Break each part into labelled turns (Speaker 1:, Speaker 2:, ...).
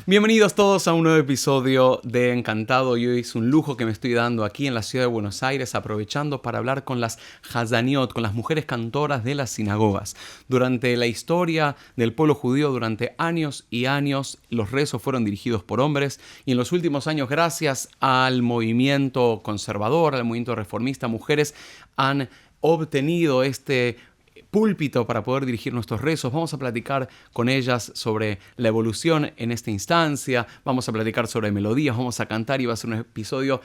Speaker 1: Bienvenidos todos a un nuevo episodio de Encantado. Y hoy es un lujo que me estoy dando aquí en la ciudad de Buenos Aires, aprovechando para hablar con las Hazaniot, con las mujeres cantoras de las sinagogas. Durante la historia del pueblo judío, durante años y años, los rezos fueron dirigidos por hombres, y en los últimos años, gracias al movimiento conservador, al movimiento reformista, mujeres han obtenido este púlpito para poder dirigir nuestros rezos. Vamos a platicar con ellas sobre la evolución en esta instancia, vamos a platicar sobre melodías, vamos a cantar y va a ser un episodio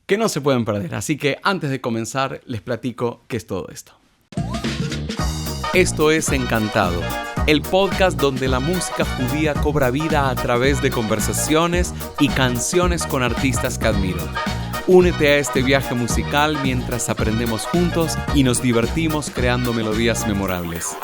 Speaker 1: que no se pueden perder. Así que antes de comenzar les platico qué es todo esto. Esto es Encantado, el podcast donde la música judía cobra vida a través de conversaciones y canciones con artistas que admiro. Únete a este viaje musical mientras aprendemos juntos y nos divertimos creando melodías memorables.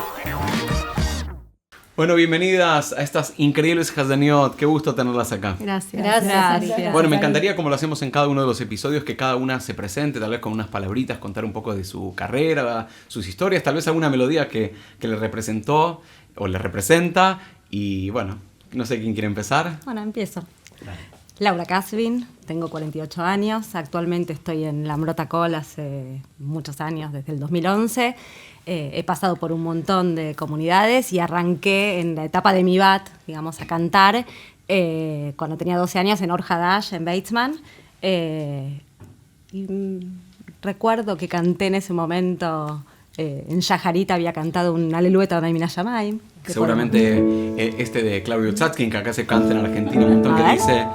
Speaker 1: Bueno, bienvenidas a estas increíbles Hazaniot. Qué gusto tenerlas acá.
Speaker 2: Gracias.
Speaker 1: Bueno, me encantaría, como lo hacemos en cada uno de los episodios, que cada una se presente, tal vez con unas palabritas, contar un poco de su carrera, sus historias, tal vez alguna melodía que le representó o le representa. Y bueno, no sé quién quiere empezar.
Speaker 2: Bueno, empiezo.
Speaker 1: Dale.
Speaker 2: Laura Kasvin, tengo 48 años, actualmente estoy en la Amrot HaKol hace muchos años, desde el 2011. He pasado por un montón de comunidades y arranqué en la etapa de mi bat, digamos, a cantar cuando tenía 12 años en Or Hadash, en Weizmann. Recuerdo que canté en ese momento, en Shaharit había cantado un Aleluya Adonai Min Hashamayim.
Speaker 1: Seguramente este de Claudio Tzatzkin, que acá se canta en Argentina un montón, que dice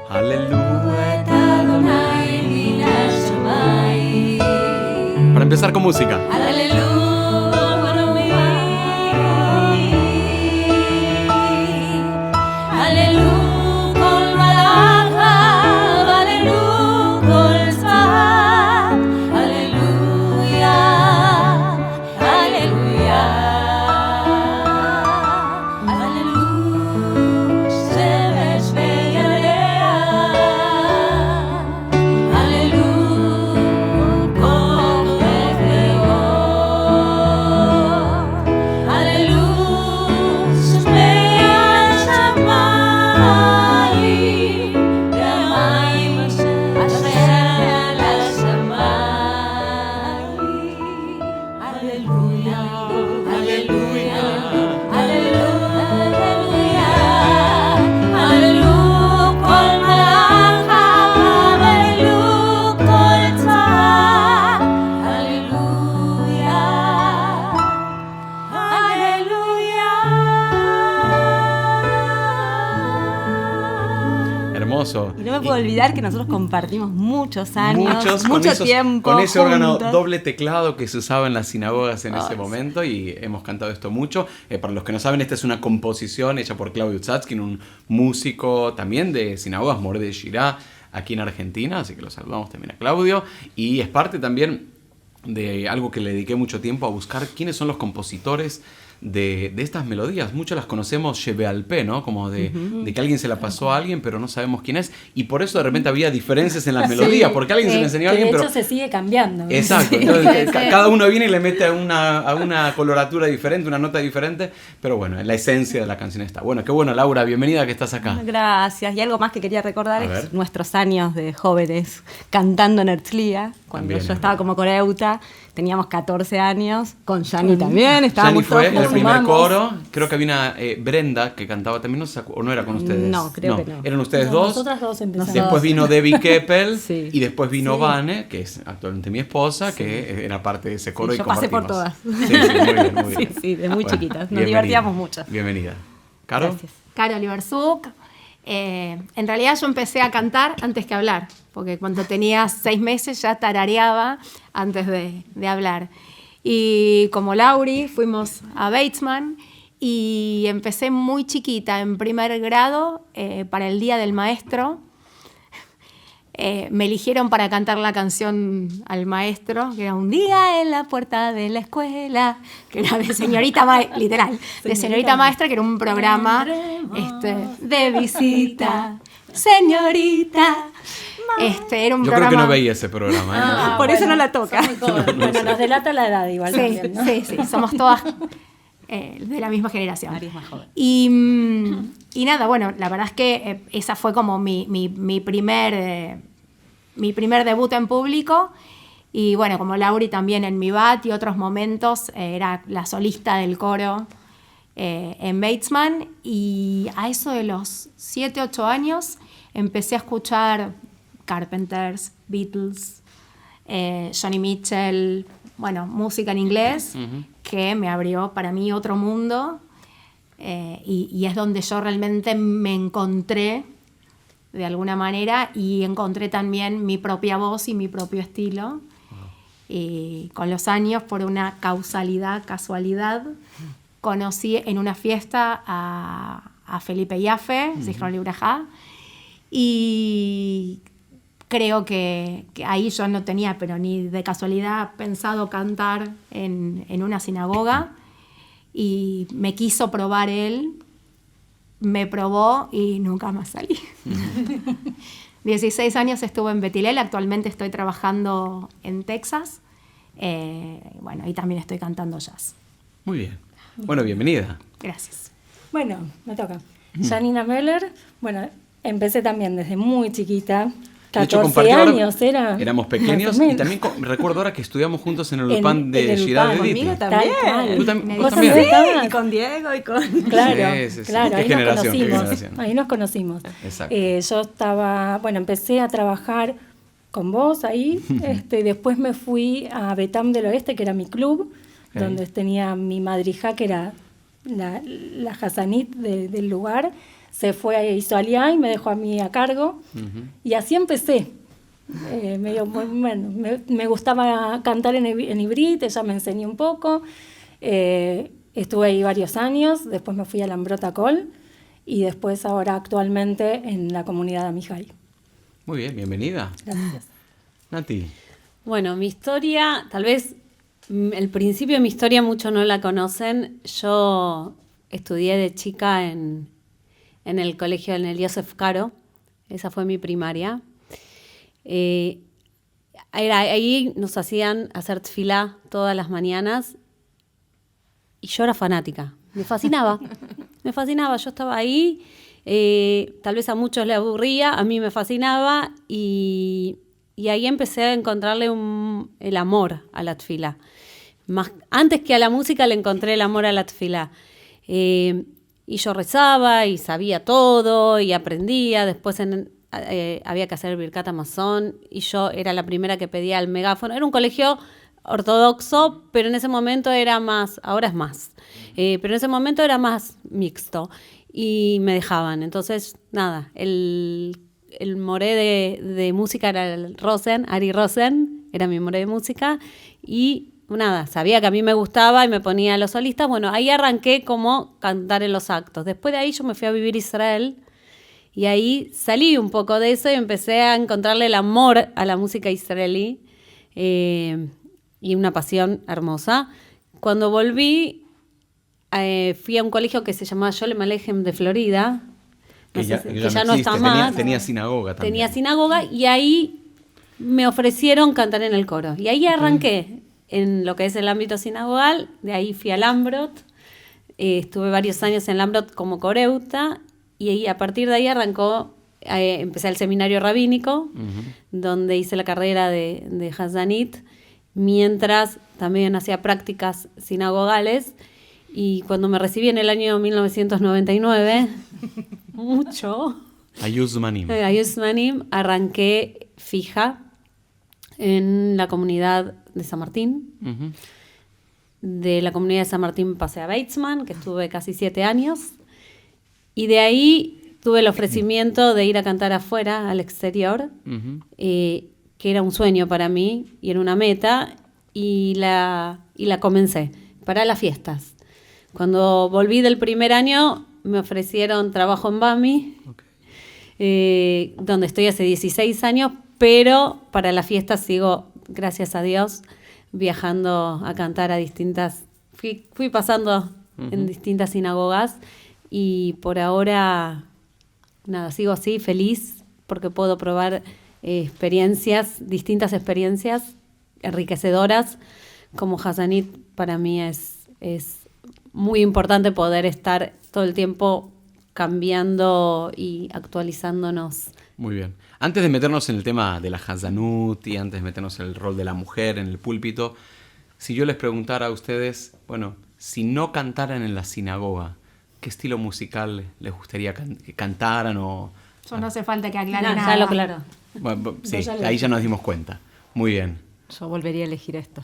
Speaker 1: Aleluya Adonai Min Hashamayim. Para empezar con música.
Speaker 2: Y no me puedo olvidar que nosotros compartimos muchos años, mucho tiempo
Speaker 1: con ese
Speaker 2: juntos.
Speaker 1: órgano doble teclado que se usaba en las sinagogas en ese momento, y hemos cantado esto mucho. Para los que no saben, esta es una composición hecha por Claudio Tzatzkin, un músico también de sinagogas, Moreh de Shirá, aquí en Argentina, así que lo saludamos también a Claudio. Y es parte también de algo que le dediqué mucho tiempo a buscar quiénes son los compositores de estas melodías. Muchas las conocemos shebe'al peh, ¿no? Como de que alguien se la pasó a alguien, pero no sabemos quién es. Y por eso de repente había diferencias en las melodías, porque alguien se le enseñó a alguien, pero...
Speaker 3: de hecho se sigue cambiando, ¿no?
Speaker 1: Exacto. Entonces, cada uno viene y le mete a una coloratura diferente, una nota diferente, pero bueno, la esencia de la canción está. Bueno, qué bueno, Laura, bienvenida, que estás acá.
Speaker 2: Gracias. Y algo más que quería recordar es nuestros años de jóvenes cantando en Herzliya, cuando yo estaba como coreuta. Teníamos 14 años, con Yani también, estábamos
Speaker 1: Yani fue
Speaker 2: todos
Speaker 1: el primer coro, creo que había una Brenda que cantaba también, ¿o no era con ustedes?
Speaker 2: No, creo que no.
Speaker 1: ¿Eran ustedes dos?
Speaker 3: Nosotras dos empezamos.
Speaker 1: Después vino Debbie Keppel,
Speaker 2: sí.
Speaker 1: Y después vino Vane, que es actualmente mi esposa, que era parte de ese coro, y
Speaker 2: yo
Speaker 1: compartimos.
Speaker 2: pasé por todas.
Speaker 1: Sí, muy bien.
Speaker 2: Sí, de muy chiquitas, nos divertíamos mucho.
Speaker 1: Bienvenida. ¿Caro?
Speaker 2: Gracias.
Speaker 4: Caro Oliversuk. En realidad yo empecé a cantar antes que hablar, porque cuando tenía 6 meses ya tarareaba antes de hablar. Y como Lauri fuimos a Weizmann y empecé muy chiquita, en primer grado, para el Día del Maestro. Me eligieron para cantar la canción al maestro, que era Un día en la puerta de la escuela, que era de señorita maestra, literal, de señorita maestra, que era un programa de visita, señorita. Era un
Speaker 1: Yo
Speaker 4: programa...
Speaker 1: creo que no veía ese programa.
Speaker 2: Por eso no la toca.
Speaker 3: Bueno, nos delata la edad igual
Speaker 4: Sí,
Speaker 3: también, ¿no?
Speaker 4: sí, somos todas de la misma generación.
Speaker 2: Ari es más joven.
Speaker 4: Y nada, bueno, la verdad es que esa fue como mi primer debut en público. Y bueno, como Lauri también en mi bat y otros momentos, era la solista del coro en Batesman. Y a eso de los 7, 8 años empecé a escuchar Carpenters, Beatles, Joni Mitchell, bueno, música en inglés, que me abrió para mí otro mundo. Y es donde yo realmente me encontré de alguna manera y encontré también mi propia voz y mi propio estilo. Y con los años, por una casualidad, conocí en una fiesta a Felipe Jaffe, Zichron Libraja, y creo que ahí yo no tenía, pero ni de casualidad, pensado cantar en una sinagoga, y me quiso probar él, me probó y nunca más salí. 16 años estuve en Betilel, actualmente estoy trabajando en Texas, bueno, y también estoy cantando jazz.
Speaker 1: Muy bien. Bueno, bienvenida.
Speaker 4: Gracias.
Speaker 3: Bueno, me toca. Janina Meller, bueno, empecé también desde muy chiquita.
Speaker 1: De hecho,
Speaker 3: 14 años era.
Speaker 1: Éramos pequeños y también recuerdo ahora que estudiamos juntos en el UPAN de Ciudad de
Speaker 2: Conmigo
Speaker 1: Edith.
Speaker 2: también.
Speaker 1: ¿Tú también?
Speaker 3: ¿Vos
Speaker 1: también?
Speaker 3: también estabas?
Speaker 2: Y con Diego y con...
Speaker 3: Claro,
Speaker 1: Sí.
Speaker 3: claro,
Speaker 1: Qué
Speaker 3: ahí
Speaker 1: generación, qué
Speaker 3: nos conocimos.
Speaker 1: generación.
Speaker 3: Ahí nos conocimos.
Speaker 1: Exacto.
Speaker 3: Yo estaba, bueno, empecé a trabajar con vos ahí, después me fui a Betam del Oeste, que era mi club,
Speaker 1: Ok.
Speaker 3: donde tenía mi madrija, que era la Hassanit del lugar. Se fue, hizo Aliá y me dejó a mí a cargo. Y así empecé. Me gustaba cantar en Ivrit, ella me enseñó un poco. Estuve ahí varios años, después me fui a la Ambrota Col y después ahora actualmente en la comunidad Amijay.
Speaker 1: Muy bien, bienvenida.
Speaker 3: Gracias.
Speaker 1: Nati.
Speaker 5: Bueno, mi historia, tal vez el principio de mi historia muchos no la conocen. Yo estudié de chica en el colegio, en el Yosef Caro. Esa fue mi primaria. Ahí nos hacían hacer tfilá todas las mañanas y yo era fanática. Me fascinaba. Yo estaba ahí. Tal vez a muchos les aburría, a mí me fascinaba y ahí empecé a encontrarle el amor a la tfilá. Antes que a la música le encontré el amor a la tfilá. Y yo rezaba y sabía todo y aprendía. Después había que hacer Birkat Hamazon y yo era la primera que pedía el megáfono. Era un colegio ortodoxo, pero en ese momento era más, ahora es más, pero en ese momento era más mixto y me dejaban. Entonces, nada, el moré de música era Ari Rosen, era mi moré de música y nada, sabía que a mí me gustaba y me ponía a los solistas. Bueno, ahí arranqué como cantar en los actos. Después de ahí yo me fui a vivir a Israel y ahí salí un poco de eso y empecé a encontrarle el amor a la música israelí y una pasión hermosa. Cuando volví, fui a un colegio que se llamaba Sholem Aleichem de Florida,
Speaker 1: Que ya
Speaker 5: no está más.
Speaker 1: Tenía sinagoga también.
Speaker 5: Tenía sinagoga y ahí me ofrecieron cantar en el coro. Y ahí arranqué en lo que es el ámbito sinagogal. De ahí fui a Lambrot. Estuve varios años en Lambrot como coreuta. Y ahí, a partir de ahí empecé el seminario rabínico, donde hice la carrera de Hazanit, mientras también hacía prácticas sinagogales. Y cuando me recibí en el año 1999, Ayuzmanim, arranqué fija en la comunidad de San Martín. De la comunidad de San Martín pasé a Batesman, que estuve casi 7 años. Y de ahí tuve el ofrecimiento de ir a cantar afuera, al exterior, que era un sueño para mí y era una meta, y la comencé para las fiestas. Cuando volví del primer año, me ofrecieron trabajo en BAMI, donde estoy hace 16 años, pero para las fiestas sigo, gracias a Dios, viajando a cantar a distintas... Fui pasando en distintas sinagogas y por ahora, nada, sigo así, feliz, porque puedo probar distintas experiencias enriquecedoras. Como Hazanit para mí es muy importante poder estar todo el tiempo cambiando y actualizándonos.
Speaker 1: Muy bien. Antes de meternos en el tema de la Hazanut y antes de meternos en el rol de la mujer en el púlpito, si yo les preguntara a ustedes, bueno, si no cantaran en la sinagoga, ¿qué estilo musical les gustaría que cantaran o...?
Speaker 4: Eso no hace falta que aclare
Speaker 5: No,
Speaker 4: nada.
Speaker 5: ya lo claro.
Speaker 1: Bueno, sí, ahí ya nos dimos cuenta. Muy bien.
Speaker 2: Yo volvería a elegir esto.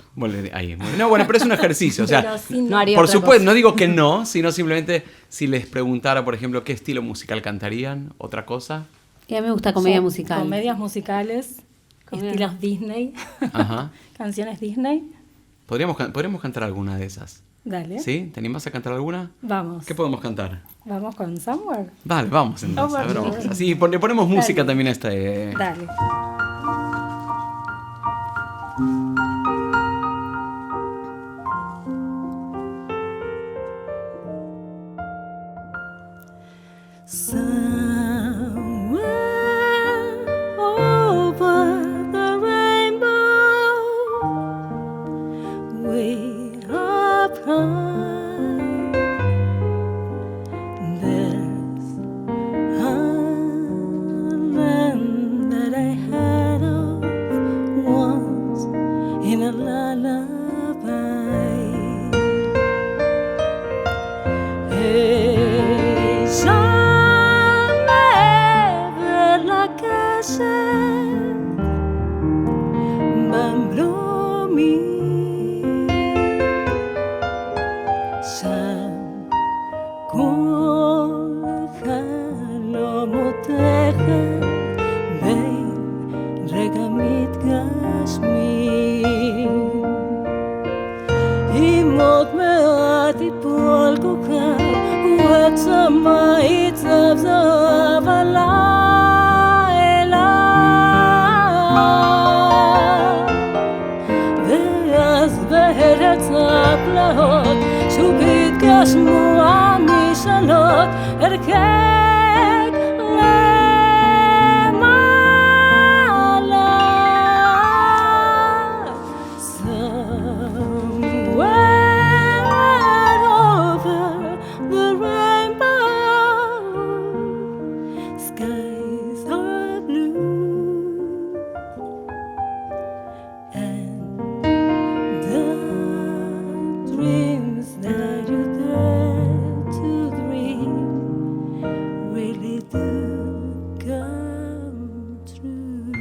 Speaker 1: Ahí. No, bueno, pero es un ejercicio. O sea,
Speaker 3: Pero sin-
Speaker 2: No haría
Speaker 1: por
Speaker 2: otra
Speaker 1: supuesto,
Speaker 2: cosa.
Speaker 1: no digo que no, sino simplemente si les preguntara, por ejemplo, qué estilo musical cantarían, otra cosa.
Speaker 5: Y a mí me gusta comedia
Speaker 3: Son
Speaker 5: musical.
Speaker 3: Comedias musicales,
Speaker 5: Comedia.
Speaker 3: estilos Disney,
Speaker 1: Ajá.
Speaker 3: canciones Disney.
Speaker 1: Podríamos cantar alguna de esas.
Speaker 3: Dale.
Speaker 1: ¿Sí? ¿Te animás a cantar alguna?
Speaker 3: Vamos.
Speaker 1: ¿Qué podemos cantar?
Speaker 3: Vamos con Somewhere.
Speaker 1: Vale, vamos entonces. A ver,
Speaker 3: Over
Speaker 1: vamos.
Speaker 3: the-
Speaker 1: Así le ponemos música
Speaker 3: Dale.
Speaker 1: también a este.
Speaker 3: Dale. Somewhere over the rainbow, way up high, there's a land that I heard of once in a lullaby. Hey, somewhere like I said, Bambromi, San כל חלומותיך בין רגע מתגשמים. אם עוד מעט יפול כוכב והצמא יצבזב הלילה, ואז בארץ הפלאות שוב יתגשמו המשאלות הרחק למעלה. Somewhere over the rainbow, skies are blue, and the dreams that you dare to dream really do come true.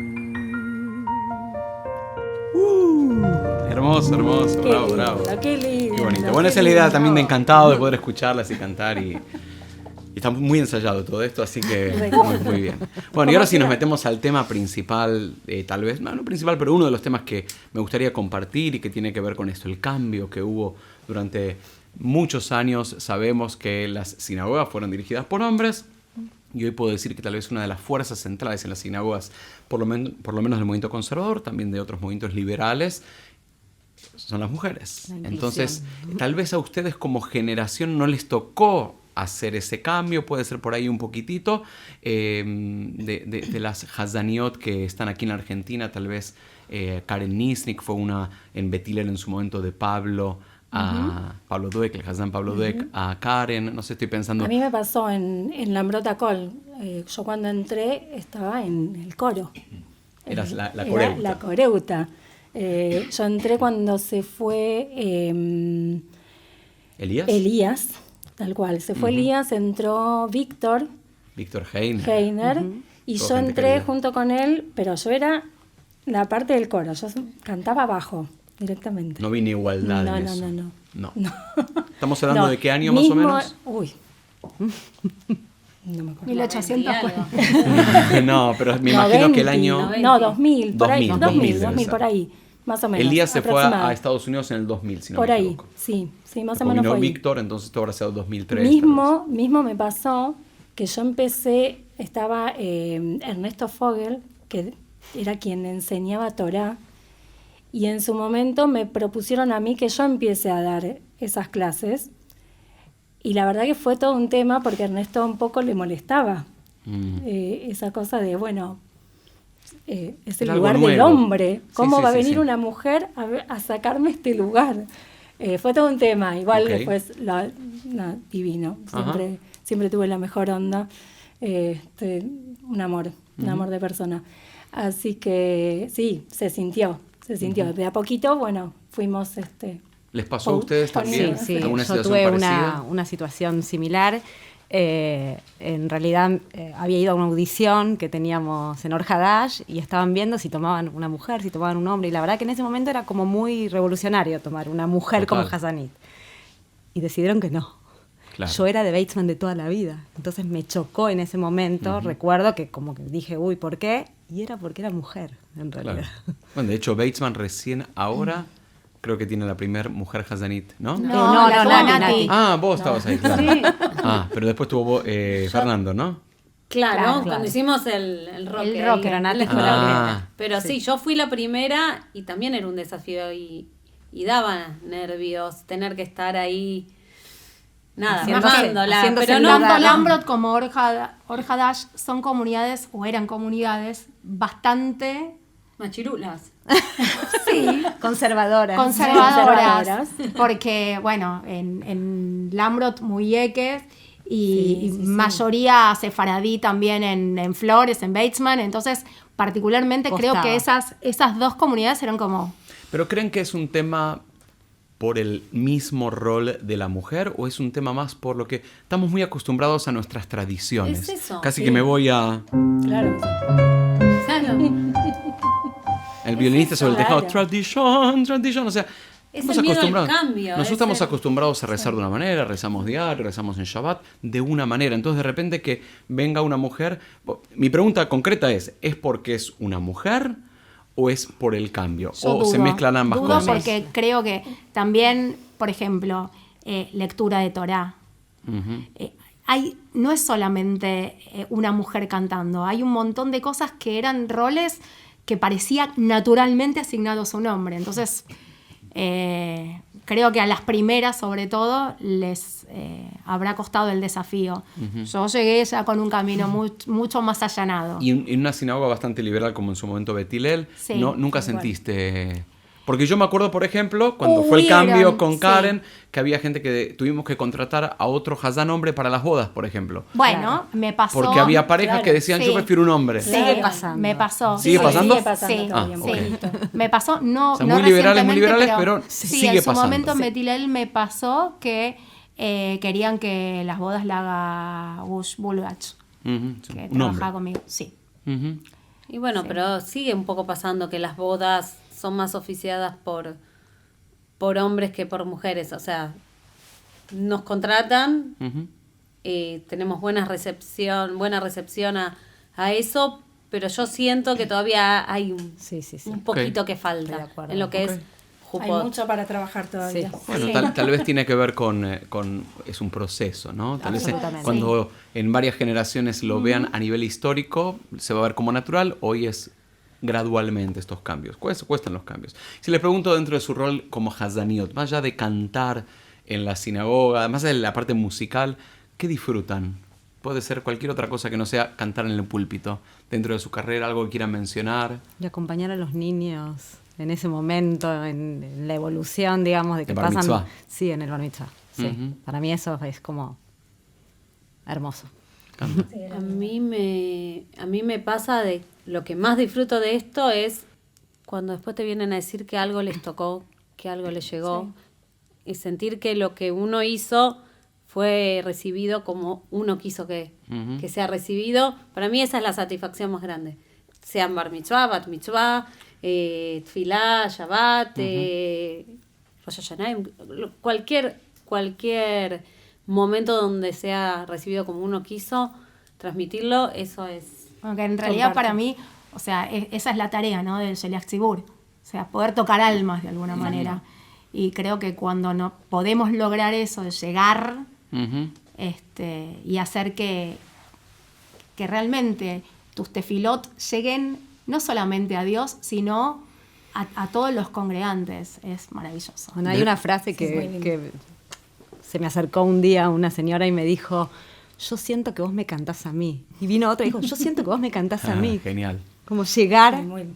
Speaker 1: Hermoso, hermoso.
Speaker 3: Qué
Speaker 1: Bravo,
Speaker 3: lindo,
Speaker 1: bravo.
Speaker 3: qué lindo.
Speaker 1: Qué bonito. Bueno, esa es la idea también de Encantado, de poder escucharlas y cantar y está muy ensayado todo esto, así que muy bien. Bueno, y ahora sí nos metemos al tema principal, tal vez, no principal, pero uno de los temas que me gustaría compartir y que tiene que ver con esto, el cambio que hubo durante muchos años. Sabemos que las sinagogas fueron dirigidas por hombres y hoy puedo decir que tal vez una de las fuerzas centrales en las sinagogas, por lo menos del movimiento conservador, también de otros movimientos liberales, son las mujeres.
Speaker 2: La inclusión.
Speaker 1: Entonces, tal vez a ustedes como generación no les tocó hacer ese cambio, puede ser por ahí un poquitito, de las Hazaniot que están aquí en la Argentina, tal vez Karen Nisnik fue una en Betiler en su momento de Pablo, a Pablo Dueck, el Hazan Pablo Dueck, a Karen, no sé, estoy pensando...
Speaker 3: A mí me pasó en Lambrota Col. Yo cuando entré estaba en el coro.
Speaker 1: Eras la
Speaker 3: Era
Speaker 1: coreuta.
Speaker 3: la coreuta. Yo entré cuando se fue
Speaker 1: ¿Elías?
Speaker 3: Elías, tal cual. Se fue Elías, entró Víctor
Speaker 1: Víctor Heiner.
Speaker 3: Heiner y
Speaker 1: Toda
Speaker 3: yo
Speaker 1: gente
Speaker 3: entré
Speaker 1: querida.
Speaker 3: junto con él, pero yo era la parte del coro. Yo cantaba abajo directamente.
Speaker 1: No vine igualdad
Speaker 3: No,
Speaker 1: en
Speaker 3: no,
Speaker 1: eso.
Speaker 3: no.
Speaker 1: ¿Estamos hablando
Speaker 3: No,
Speaker 1: de qué año más o
Speaker 3: mismo-
Speaker 1: menos?
Speaker 3: Uy. No me acuerdo.
Speaker 4: 1800 pues.
Speaker 1: No, pero me imagino que el año...
Speaker 3: No, 2000, por ahí.
Speaker 1: 2000 debe
Speaker 3: 2000
Speaker 1: ser.
Speaker 3: por ahí, más o menos.
Speaker 1: Elías se fue
Speaker 3: aproximado.
Speaker 1: a Estados Unidos en el 2000, si no
Speaker 3: Por
Speaker 1: me
Speaker 3: ahí,
Speaker 1: equivoco.
Speaker 3: sí, más o
Speaker 1: Después
Speaker 3: menos
Speaker 1: vino
Speaker 3: fue ahí.
Speaker 1: Víctor, entonces esto habrá sido 2003. tal vez.
Speaker 3: Mismo me pasó que yo empecé, estaba Ernesto Fogel, que era quien enseñaba Torá, y en su momento me propusieron a mí que yo empiece a dar esas clases, y la verdad que fue todo un tema porque a Ernesto un poco le molestaba esa cosa de, bueno, es el
Speaker 1: Era algo
Speaker 3: lugar del
Speaker 1: nuevo.
Speaker 3: hombre,
Speaker 1: Sí,
Speaker 3: ¿cómo
Speaker 1: sí,
Speaker 3: va a
Speaker 1: sí,
Speaker 3: venir
Speaker 1: sí.
Speaker 3: una mujer a sacarme este lugar? Fue todo un tema, igual
Speaker 1: Ok.
Speaker 3: después, divino, siempre tuve la mejor onda, un amor de persona. Así que sí, se sintió. De a poquito, bueno, fuimos...
Speaker 1: ¿Les pasó a ustedes también
Speaker 2: Sí,
Speaker 1: alguna
Speaker 2: yo
Speaker 1: situación
Speaker 2: tuve
Speaker 1: parecida?
Speaker 2: una situación similar. En realidad había ido a una audición que teníamos en Orhadash y estaban viendo si tomaban una mujer, si tomaban un hombre. Y la verdad que en ese momento era como muy revolucionario tomar una mujer
Speaker 1: Total.
Speaker 2: como Hazanit. Y decidieron que no.
Speaker 1: Claro.
Speaker 2: Yo era de Batesman de toda la vida. Entonces me chocó en ese momento. Recuerdo que como que dije, uy, ¿por qué? Y era porque era mujer, en realidad.
Speaker 1: Claro. Bueno, de hecho, Batesman recién ahora creo que tiene la primera mujer Hazanit, ¿no?
Speaker 4: No,
Speaker 2: no,
Speaker 4: la
Speaker 2: Nati.
Speaker 4: Nati.
Speaker 1: Ah, vos estabas ahí, claro. Ah, pero después tuvo Fernando, ¿no?
Speaker 5: Claro,
Speaker 2: Claro.
Speaker 5: cuando hicimos el rock.
Speaker 4: El rock,
Speaker 2: pero Nati fue
Speaker 1: Ah.
Speaker 2: la primera.
Speaker 5: Pero sí, yo fui la primera y también era un desafío y daba nervios tener que estar ahí, nada,
Speaker 2: Haciéndose-
Speaker 5: bajándola.
Speaker 2: haciéndose
Speaker 5: Pero
Speaker 2: el
Speaker 5: no,
Speaker 2: lugar.
Speaker 4: Tanto Lambrot como Orhadash son comunidades, o eran comunidades, bastante
Speaker 5: machirulas.
Speaker 2: Conservadoras.
Speaker 4: conservadoras. Porque, bueno, en Lambrot muy eques y mayoría sefaradí también en Flores, en Batesman. Entonces, particularmente creo que esas dos comunidades eran como...
Speaker 1: ¿Pero creen que es un tema por el mismo rol de la mujer o es un tema más por lo que estamos muy acostumbrados a nuestras tradiciones?
Speaker 5: Es eso,
Speaker 1: Casi
Speaker 5: sí.
Speaker 1: que me voy a...
Speaker 3: Claro.
Speaker 5: Claro.
Speaker 1: El violinista sobre el tejado,
Speaker 3: claro.
Speaker 1: tradition, o sea...
Speaker 5: Es
Speaker 1: estamos
Speaker 5: el miedo al
Speaker 1: acostumbrados.
Speaker 5: cambio,
Speaker 1: Nosotros
Speaker 5: es
Speaker 1: estamos
Speaker 5: el-
Speaker 1: acostumbrados a rezar de una manera, rezamos diario, rezamos en Shabbat de una manera. Entonces, de repente que venga una mujer... Mi pregunta concreta ¿es porque es una mujer o es por el cambio?
Speaker 4: Yo
Speaker 1: ¿O se
Speaker 4: dudo.
Speaker 1: mezclan ambas
Speaker 4: Dudo
Speaker 1: cosas?
Speaker 4: porque creo que también, por ejemplo, lectura de Torá.
Speaker 1: Ujú.
Speaker 4: No es solamente una mujer cantando, hay un montón de cosas que eran roles que parecían naturalmente asignados a un hombre. Entonces, creo que a las primeras, sobre todo, les habrá costado el desafío. Yo llegué ya con un camino mucho más allanado.
Speaker 1: Y en una sinagoga bastante liberal como en su momento Beth Hillel,
Speaker 4: Sí,
Speaker 1: ¿no? Nunca
Speaker 3: tal cual.
Speaker 1: sentiste... Porque yo me acuerdo, por ejemplo, cuando fue el
Speaker 4: Hubieron,
Speaker 1: cambio con
Speaker 4: sí.
Speaker 1: Karen, que había gente que tuvimos que contratar a otro Hazán hombre para las bodas, por ejemplo.
Speaker 4: Bueno, me pasó...
Speaker 1: Porque había parejas que decían,
Speaker 4: Sí.
Speaker 1: yo prefiero un hombre.
Speaker 4: Sí,
Speaker 2: Sigue pasando.
Speaker 4: Me pasó.
Speaker 1: ¿Sigue pasando?
Speaker 3: Sigue pasando
Speaker 4: Sí,
Speaker 3: todavía
Speaker 1: Ah,
Speaker 3: un
Speaker 1: ok.
Speaker 3: poquito.
Speaker 4: Me pasó, no,
Speaker 1: O sea,
Speaker 4: no
Speaker 1: muy liberales,
Speaker 4: recientemente,
Speaker 1: pero
Speaker 4: sí,
Speaker 1: sigue
Speaker 4: en su
Speaker 1: pasando.
Speaker 4: momento en
Speaker 1: Sí.
Speaker 4: Betilel me pasó que querían que las bodas la haga Gush Bulgach,
Speaker 1: Ujú, sí,
Speaker 4: que
Speaker 1: un hombre.
Speaker 4: trabajaba conmigo. Sí.
Speaker 1: Ujú.
Speaker 5: Y bueno, pero sigue un poco pasando que las bodas son más oficiadas por hombres que por mujeres. O sea, nos contratan,
Speaker 1: Ujú.
Speaker 5: tenemos buena recepción a eso, pero yo siento que todavía hay
Speaker 2: Sí, sí, sí.
Speaker 5: un poquito
Speaker 1: Ok.
Speaker 5: que
Speaker 2: Estoy
Speaker 5: falta
Speaker 2: de acuerdo.
Speaker 5: en lo que
Speaker 1: Ok.
Speaker 5: es
Speaker 3: Hay
Speaker 5: Jupot.
Speaker 3: mucho para trabajar todavía.
Speaker 2: Sí.
Speaker 1: Bueno,
Speaker 4: Sí.
Speaker 1: tal vez tiene que ver con es un proceso, ¿no? Tal vez
Speaker 2: Absolutamente.
Speaker 1: cuando en varias generaciones lo vean a nivel histórico, se va a ver como natural, hoy es gradualmente estos cambios. Cuestan los cambios. Si les pregunto dentro de su rol como Hazaniot, más allá de cantar en la sinagoga, más allá de la parte musical, ¿qué disfrutan? Puede ser cualquier otra cosa que no sea cantar en el púlpito. Dentro de su carrera, algo que quieran mencionar.
Speaker 2: Y acompañar a los niños en ese momento, en la evolución, digamos, de que
Speaker 1: El bar
Speaker 2: pasan.
Speaker 1: mitzvah.
Speaker 2: Sí, en el bar mitzvah. Sí.
Speaker 1: Ujú.
Speaker 2: Para mí eso es como hermoso.
Speaker 1: Canta.
Speaker 5: A mí me pasa de lo que más disfruto de esto es cuando después te vienen a decir que algo les tocó, que algo les llegó, y sentir que lo que uno hizo fue recibido como uno quiso que sea recibido. Para mí esa es la satisfacción más grande. Sean bar mitzvah, bat mitzvah, tfilá, shabbat, Rosh Hashanah, cualquier momento donde sea recibido como uno quiso, transmitirlo, eso es...
Speaker 4: Aunque en realidad
Speaker 3: Comparto.
Speaker 4: para mí, o sea, esa es la tarea, ¿no? Del Sheliach Tzibur. O sea, poder tocar almas de alguna manera. Y creo que cuando no podemos lograr eso, de llegar
Speaker 1: Ujú.
Speaker 4: y hacer que realmente tus tefilot lleguen no solamente a Dios, sino a todos los congregantes, es maravilloso.
Speaker 2: Bueno, hay una frase que se me acercó un día una señora y me dijo, yo siento que vos me cantás a mí. Y vino otra y dijo, yo siento que vos me cantás a
Speaker 1: Ah,
Speaker 2: mí.
Speaker 1: genial.
Speaker 2: Como llegar
Speaker 3: Sí, muy-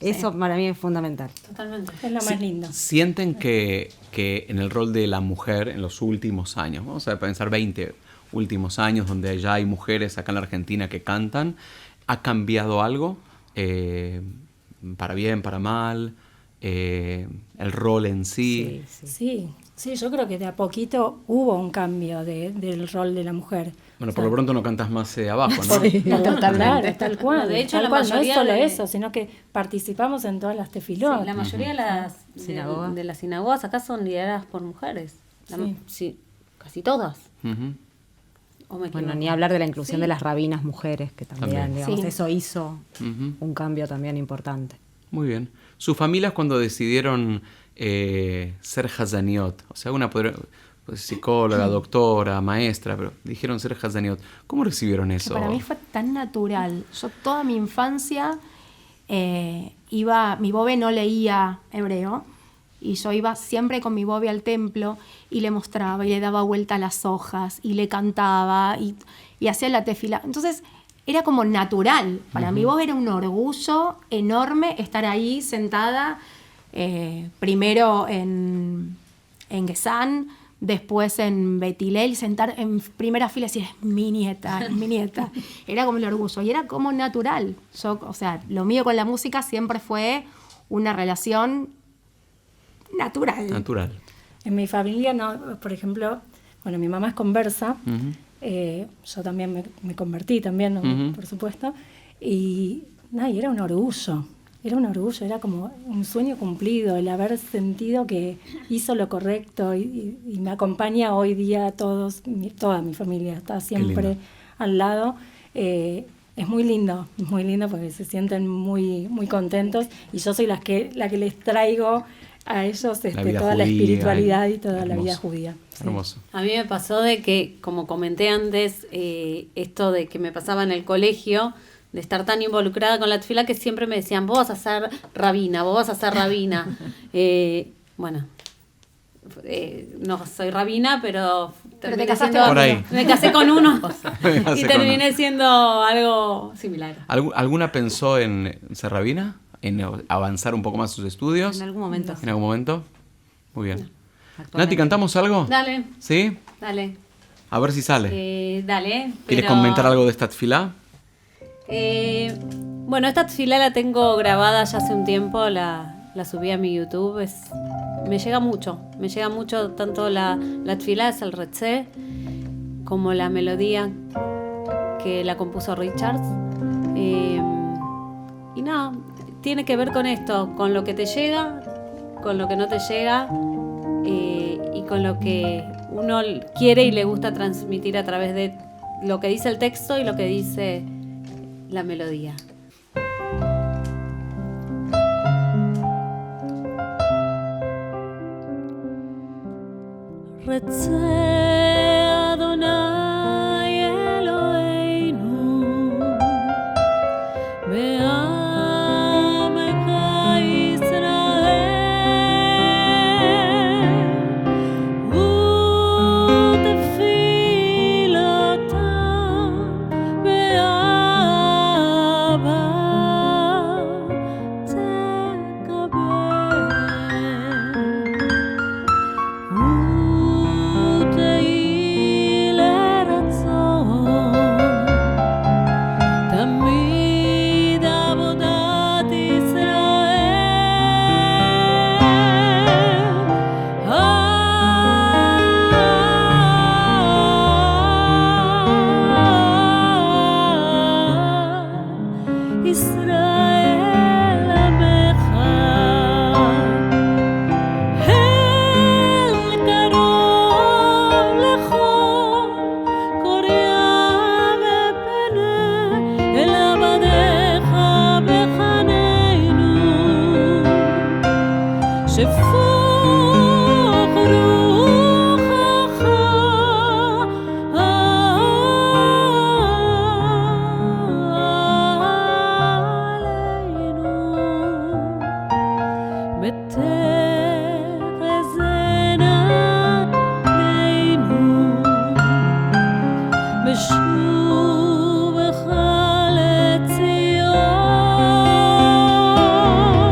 Speaker 2: Eso para mí es fundamental.
Speaker 5: Totalmente.
Speaker 3: Es lo más lindo.
Speaker 1: ¿Sienten que en el rol de la mujer en los últimos años, vamos a pensar 20 últimos años donde ya hay mujeres acá en la Argentina que cantan, ha cambiado algo? ¿Para bien, para mal? ¿El rol en sí?
Speaker 3: Sí, yo creo que de a poquito hubo un cambio del rol de la mujer.
Speaker 1: Bueno,
Speaker 3: O
Speaker 1: por
Speaker 3: sea,
Speaker 1: lo pronto no cantas más abajo, ¿no?
Speaker 3: Totalmente. Tal cual.
Speaker 5: De hecho,
Speaker 3: tal
Speaker 5: la
Speaker 3: cual, no es
Speaker 5: mayoría
Speaker 3: solo
Speaker 5: de-
Speaker 3: eso, sino que participamos en todas las tefilot.
Speaker 5: Sí, la mayoría de las
Speaker 2: Sinagogas.
Speaker 5: de las sinagogas acá son lideradas por mujeres.
Speaker 3: Sí.
Speaker 5: Sí, casi todas.
Speaker 1: Ujú.
Speaker 5: ¿O me
Speaker 2: Bueno,
Speaker 5: equivoco?
Speaker 2: ni hablar de la inclusión
Speaker 5: Sí.
Speaker 2: de las rabinas mujeres, que también,
Speaker 1: También.
Speaker 2: digamos,
Speaker 3: Sí.
Speaker 2: eso hizo
Speaker 1: Ujú.
Speaker 2: un cambio también importante.
Speaker 1: Muy bien. ¿Sus familias cuando decidieron ser Hazaniot? O sea, una pues, psicóloga, doctora, maestra, pero dijeron ser Hazaniot. ¿Cómo recibieron
Speaker 4: Que
Speaker 1: eso?
Speaker 4: para mí fue tan natural. Yo toda mi infancia mi bobe no leía hebreo y yo iba siempre con mi bobe al templo y le mostraba y le daba vuelta a las hojas y le cantaba y hacía la tefila. Entonces era como natural. Para mi bobe era un orgullo enorme estar ahí sentada, primero en Gesán, después en Betilel, sentar en primera fila y decir, es mi nieta, es mi nieta. Era como el orgullo y era como natural. Yo, o sea, lo mío con la música siempre fue una relación natural.
Speaker 1: Natural.
Speaker 3: En mi familia, no, por ejemplo, bueno, mi mamá es conversa,
Speaker 1: Ujú.
Speaker 3: yo también me convertí también, ¿no?
Speaker 1: Ujú.
Speaker 3: Por supuesto, y era un orgullo, era como un sueño cumplido, el haber sentido que hizo lo correcto y me acompaña hoy día a todos, toda mi familia está siempre
Speaker 1: lindo.
Speaker 3: al lado. Es muy lindo porque se sienten muy, muy contentos y yo soy la que les traigo a ellos
Speaker 1: vida
Speaker 3: toda la
Speaker 1: judía,
Speaker 3: espiritualidad y toda la
Speaker 1: hermoso.
Speaker 3: vida judía. Sí.
Speaker 1: Hermoso.
Speaker 5: A mí me pasó de que, como comenté antes, esto de que me pasaba en el colegio, de estar tan involucrada con la tefila que siempre me decían, vos vas a ser rabina, vos vas a ser rabina. Bueno, no soy rabina, pero
Speaker 4: Pero te
Speaker 5: terminé
Speaker 4: casaste
Speaker 5: siendo-
Speaker 1: con uno.
Speaker 5: Me casé con uno
Speaker 1: Me casé
Speaker 5: y
Speaker 1: con
Speaker 5: terminé
Speaker 1: uno.
Speaker 5: siendo algo similar.
Speaker 1: ¿Alguna pensó en ser rabina? ¿En avanzar un poco más sus estudios?
Speaker 2: En algún momento.
Speaker 1: ¿En algún momento? Muy bien.
Speaker 2: Actualmente.
Speaker 1: Nati, ¿cantamos algo?
Speaker 5: Dale,
Speaker 1: ¿Sí?
Speaker 5: dale.
Speaker 1: A ver si sale.
Speaker 5: Dale.
Speaker 1: ¿Quieres
Speaker 5: pero-
Speaker 1: comentar algo de esta tefilá?
Speaker 5: Bueno, esta tefilá la tengo grabada ya hace un tiempo, la subí a mi YouTube. Me llega mucho tanto la tefilá, es el retzé, como la melodía que la compuso Richards. Y nada, tiene que ver con esto, con lo que te llega, con lo que no te llega, y con lo que uno quiere y le gusta transmitir a través de lo que dice el texto y lo que dice la melodía. Adonai Eloheinu ve'amecha Yisrael u'tefilotam be'ahava tekabel. ותהי לרצון תמיד עבודת ישראל. ישראל עמך אל קרוב לכל קוריאה ופנה אל עבדיך בחננו שפוך רוחך עלינו ותחזינה עינינו בשובך לציון.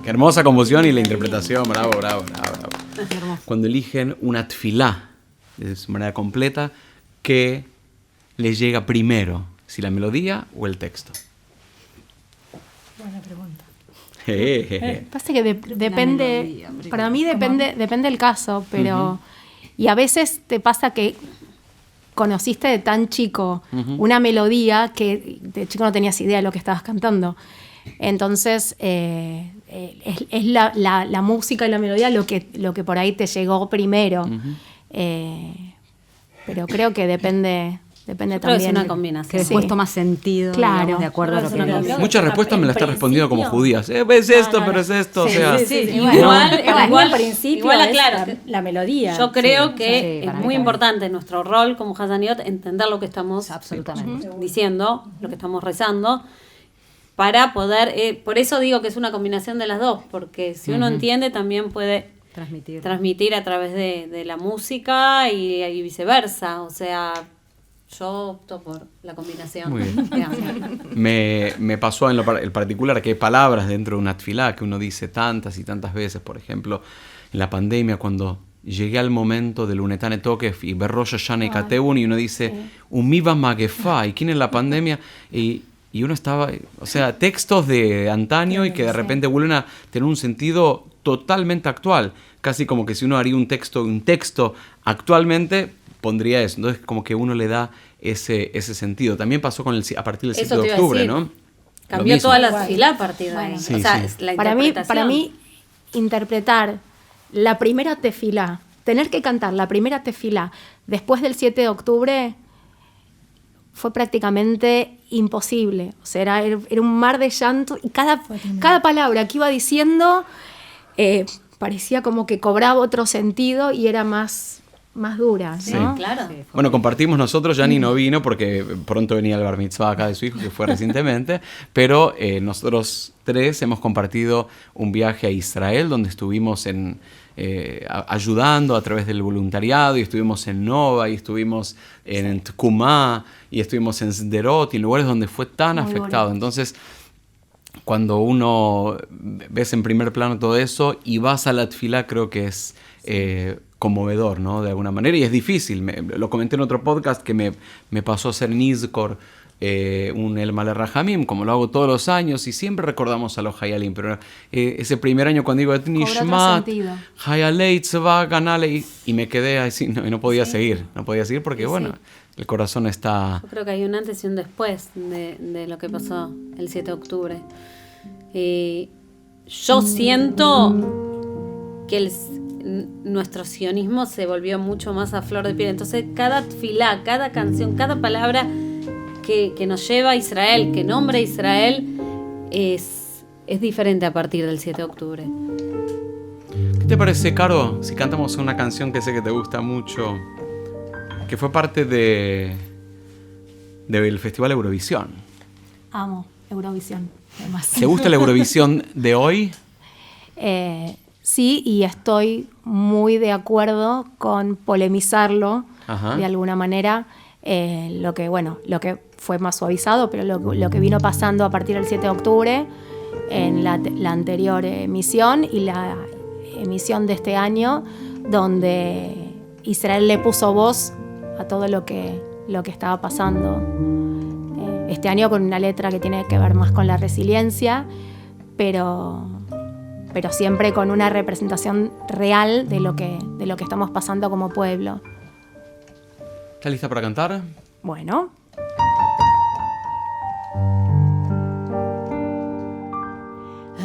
Speaker 1: Hermosa composición y la interpretación, bravo. Cuando eligen una tfilá de su manera completa, ¿qué les llega primero? ¿Si la melodía o el texto?
Speaker 3: Buena pregunta.
Speaker 4: Pasa que depende,
Speaker 2: melodía,
Speaker 4: para mí depende del caso, pero y a veces te pasa que conociste de tan chico una melodía que de chico no tenías idea de lo que estabas cantando. Entonces es la música y la melodía lo que por ahí te llegó primero. Pero creo que depende
Speaker 5: Creo que
Speaker 4: también.
Speaker 5: es una combinación.
Speaker 2: Que después toma sentido,
Speaker 4: Claro.
Speaker 2: digamos, de acuerdo a lo que
Speaker 5: Claro.
Speaker 2: dice.
Speaker 1: Muchas respuestas me las están respondiendo como judías. Es esto, pero es esto.
Speaker 3: Sí,
Speaker 1: o sea,
Speaker 3: sí, sí.
Speaker 5: Igual,
Speaker 3: Para mí,
Speaker 5: igual,
Speaker 3: al principio
Speaker 5: igual
Speaker 3: es
Speaker 5: aclaro.
Speaker 3: la melodía.
Speaker 5: Yo creo que
Speaker 2: sí,
Speaker 5: es
Speaker 2: para mí
Speaker 5: muy
Speaker 2: también.
Speaker 5: importante en nuestro rol como Hazaniot entender lo que estamos
Speaker 2: Absolutamente.
Speaker 5: diciendo, lo que estamos rezando, para poder, por eso digo que es una combinación de las dos, porque si uno entiende también puede transmitir a través de la música y viceversa, o sea, yo opto por la combinación.
Speaker 1: Muy bien.
Speaker 5: digamos.
Speaker 1: me pasó en el particular que hay palabras dentro de una tfilá que uno dice tantas y tantas veces. Por ejemplo, en la pandemia, cuando llegué al momento del Unetane Tokef y Berrosh Hashanah y Katebun, y uno dice, Umiva Magefá, ¿y quién es la pandemia? Y uno estaba, o sea, textos de antaño y que de repente vuelven a tener un sentido totalmente actual. Casi como que si uno haría un texto actualmente, pondría eso. Entonces, como que uno le da ese sentido. También pasó a partir del 7
Speaker 5: Eso
Speaker 1: de
Speaker 5: te iba a
Speaker 1: octubre,
Speaker 5: decir.
Speaker 1: ¿no? Lo
Speaker 5: Cambió
Speaker 1: mismo.
Speaker 5: toda la fila a partir de ahí.
Speaker 1: Sí,
Speaker 5: o sea,
Speaker 1: sí.
Speaker 5: es la
Speaker 4: Para
Speaker 5: interpretación.
Speaker 4: mí, interpretar la primera tefilá, tener que cantar la primera tefilá después del 7 de octubre fue prácticamente imposible. O sea, era un mar de llanto y cada palabra que iba diciendo parecía como que cobraba otro sentido y era más dura, ¿no?
Speaker 1: Sí.
Speaker 5: Claro.
Speaker 1: Bueno, compartimos nosotros, Yanni no vino porque pronto venía el bar mitzvah acá de su hijo, que fue recientemente, pero nosotros tres hemos compartido un viaje a Israel, donde estuvimos ayudando a través del voluntariado, y estuvimos en Nova, y estuvimos en Tkumá, y estuvimos en Sderot, y en lugares donde fue tan
Speaker 4: Muy
Speaker 1: afectado.
Speaker 4: bonito.
Speaker 1: Entonces, cuando uno ves en primer plano todo eso y vas a la tfilá, creo que es conmovedor, ¿no? De alguna manera, y es difícil. Lo comenté en otro podcast que me pasó a hacer Nizkor, un El Malé Rahamim, como lo hago todos los años, y siempre recordamos a los Hayalim, pero ese primer año cuando digo
Speaker 4: otro
Speaker 1: Nishmat,
Speaker 4: sentido.
Speaker 1: Hayalei Tzva Ganale, y me quedé así, no podía seguir, porque bueno, el corazón está...
Speaker 5: Yo creo que hay un antes y un después de lo que pasó el 7 de octubre. Yo siento que nuestro sionismo se volvió mucho más a flor de piel. Entonces, cada tfilá, cada canción, cada palabra que nos lleva a Israel, que nombra a Israel, es diferente a partir del 7 de octubre.
Speaker 1: ¿Qué te parece, Caro, si cantamos una canción que sé que te gusta mucho, que fue parte del Festival Eurovisión?
Speaker 4: Amo Eurovisión, además.
Speaker 1: ¿Te gusta la Eurovisión de hoy?
Speaker 4: Sí, y estoy muy de acuerdo con polemizarlo.
Speaker 1: Ajá.
Speaker 4: De alguna manera. Lo que fue más suavizado, pero lo que vino pasando a partir del 7 de octubre en la anterior emisión y la emisión de este año, donde Israel le puso voz a todo lo que estaba pasando. Este año con una letra que tiene que ver más con la resiliencia, pero siempre con una representación real de lo que estamos pasando como pueblo.
Speaker 1: ¿Estás lista para cantar?
Speaker 4: Bueno.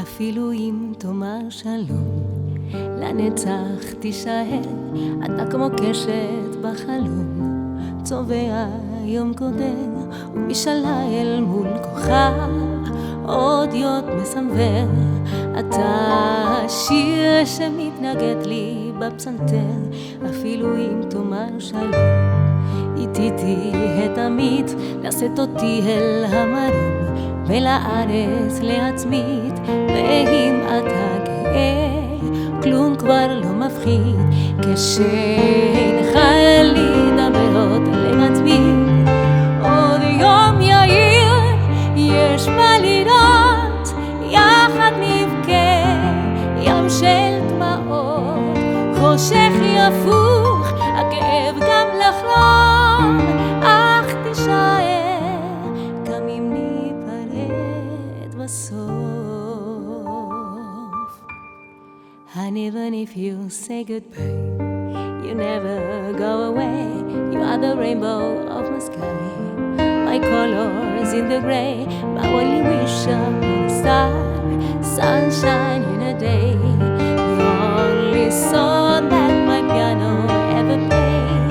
Speaker 6: אפילו אם תאמר שלום, לנצח תישאר, אתה כמו קשת בחלום, צובע יום קודם, ומשאלה אל מול כוכב, עוד יות מסנוור, אתה שיר שמתנגד לי בפסנתר, אפילו אם תאמר שלום, איתי תהיה תמיד, לשאת אותי אל המרום, ולארץ להצמיד, ואם אתה גאה, כלום כבר לא מפחיד, כשאינך לי דברות להצמיד, עוד יום יאיר, יש מה לראות, יחד נבכה, יום של דמעות, חושך יפוך, הכאב גם לחלום, אך תישאר, גם אם ניפרד בסוף. And even if you say goodbye, you never go away. You are the rainbow of my sky, my colors in the gray. But when you wish upon a star, sunshine in a day, the only song that my piano ever played.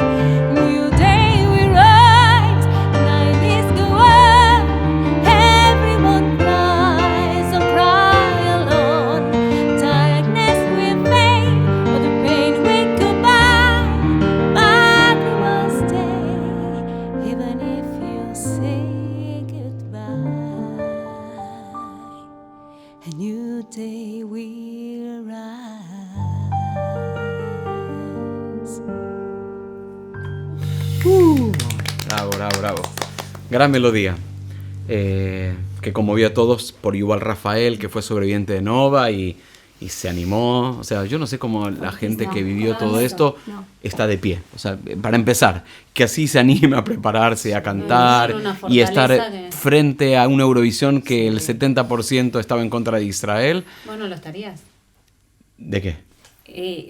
Speaker 6: New day we rise, night is go on. Everyone cries, don't cry alone. Darkness will fade, but the pain will go by. But we will stay, even if you say goodbye. A new day will rise.
Speaker 1: Bravo, bravo, bravo. Gran melodía. Que conmovió a todos por Yuval Rafael, que fue sobreviviente de Nova y se animó. O sea, yo no sé cómo la gente que vivió todo esto está de pie. O sea, para empezar, que así se anime a prepararse, a cantar
Speaker 5: una
Speaker 1: y estar
Speaker 5: fortaleza que-
Speaker 1: frente a una Eurovisión que el 70% estaba en contra de Israel.
Speaker 5: Bueno, lo estarías.
Speaker 1: ¿De qué?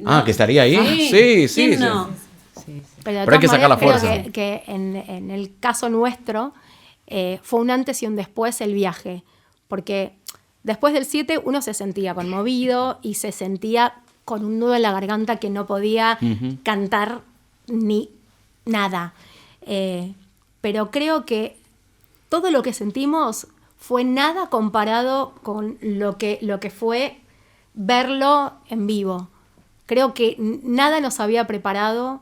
Speaker 5: No.
Speaker 1: ¿Que estaría ahí? Sí, sí,
Speaker 5: ¿Quién
Speaker 1: sí.
Speaker 5: no?
Speaker 4: Pero de
Speaker 1: Pero hay que
Speaker 4: todas
Speaker 1: sacar la
Speaker 4: maneras,
Speaker 1: fuerza.
Speaker 4: creo que en el caso nuestro fue un antes y un después el viaje, porque después del 7 uno se sentía conmovido y se sentía con un nudo en la garganta que no podía cantar ni nada. Pero creo que todo lo que sentimos fue nada comparado con lo que fue verlo en vivo. Creo que nada nos había preparado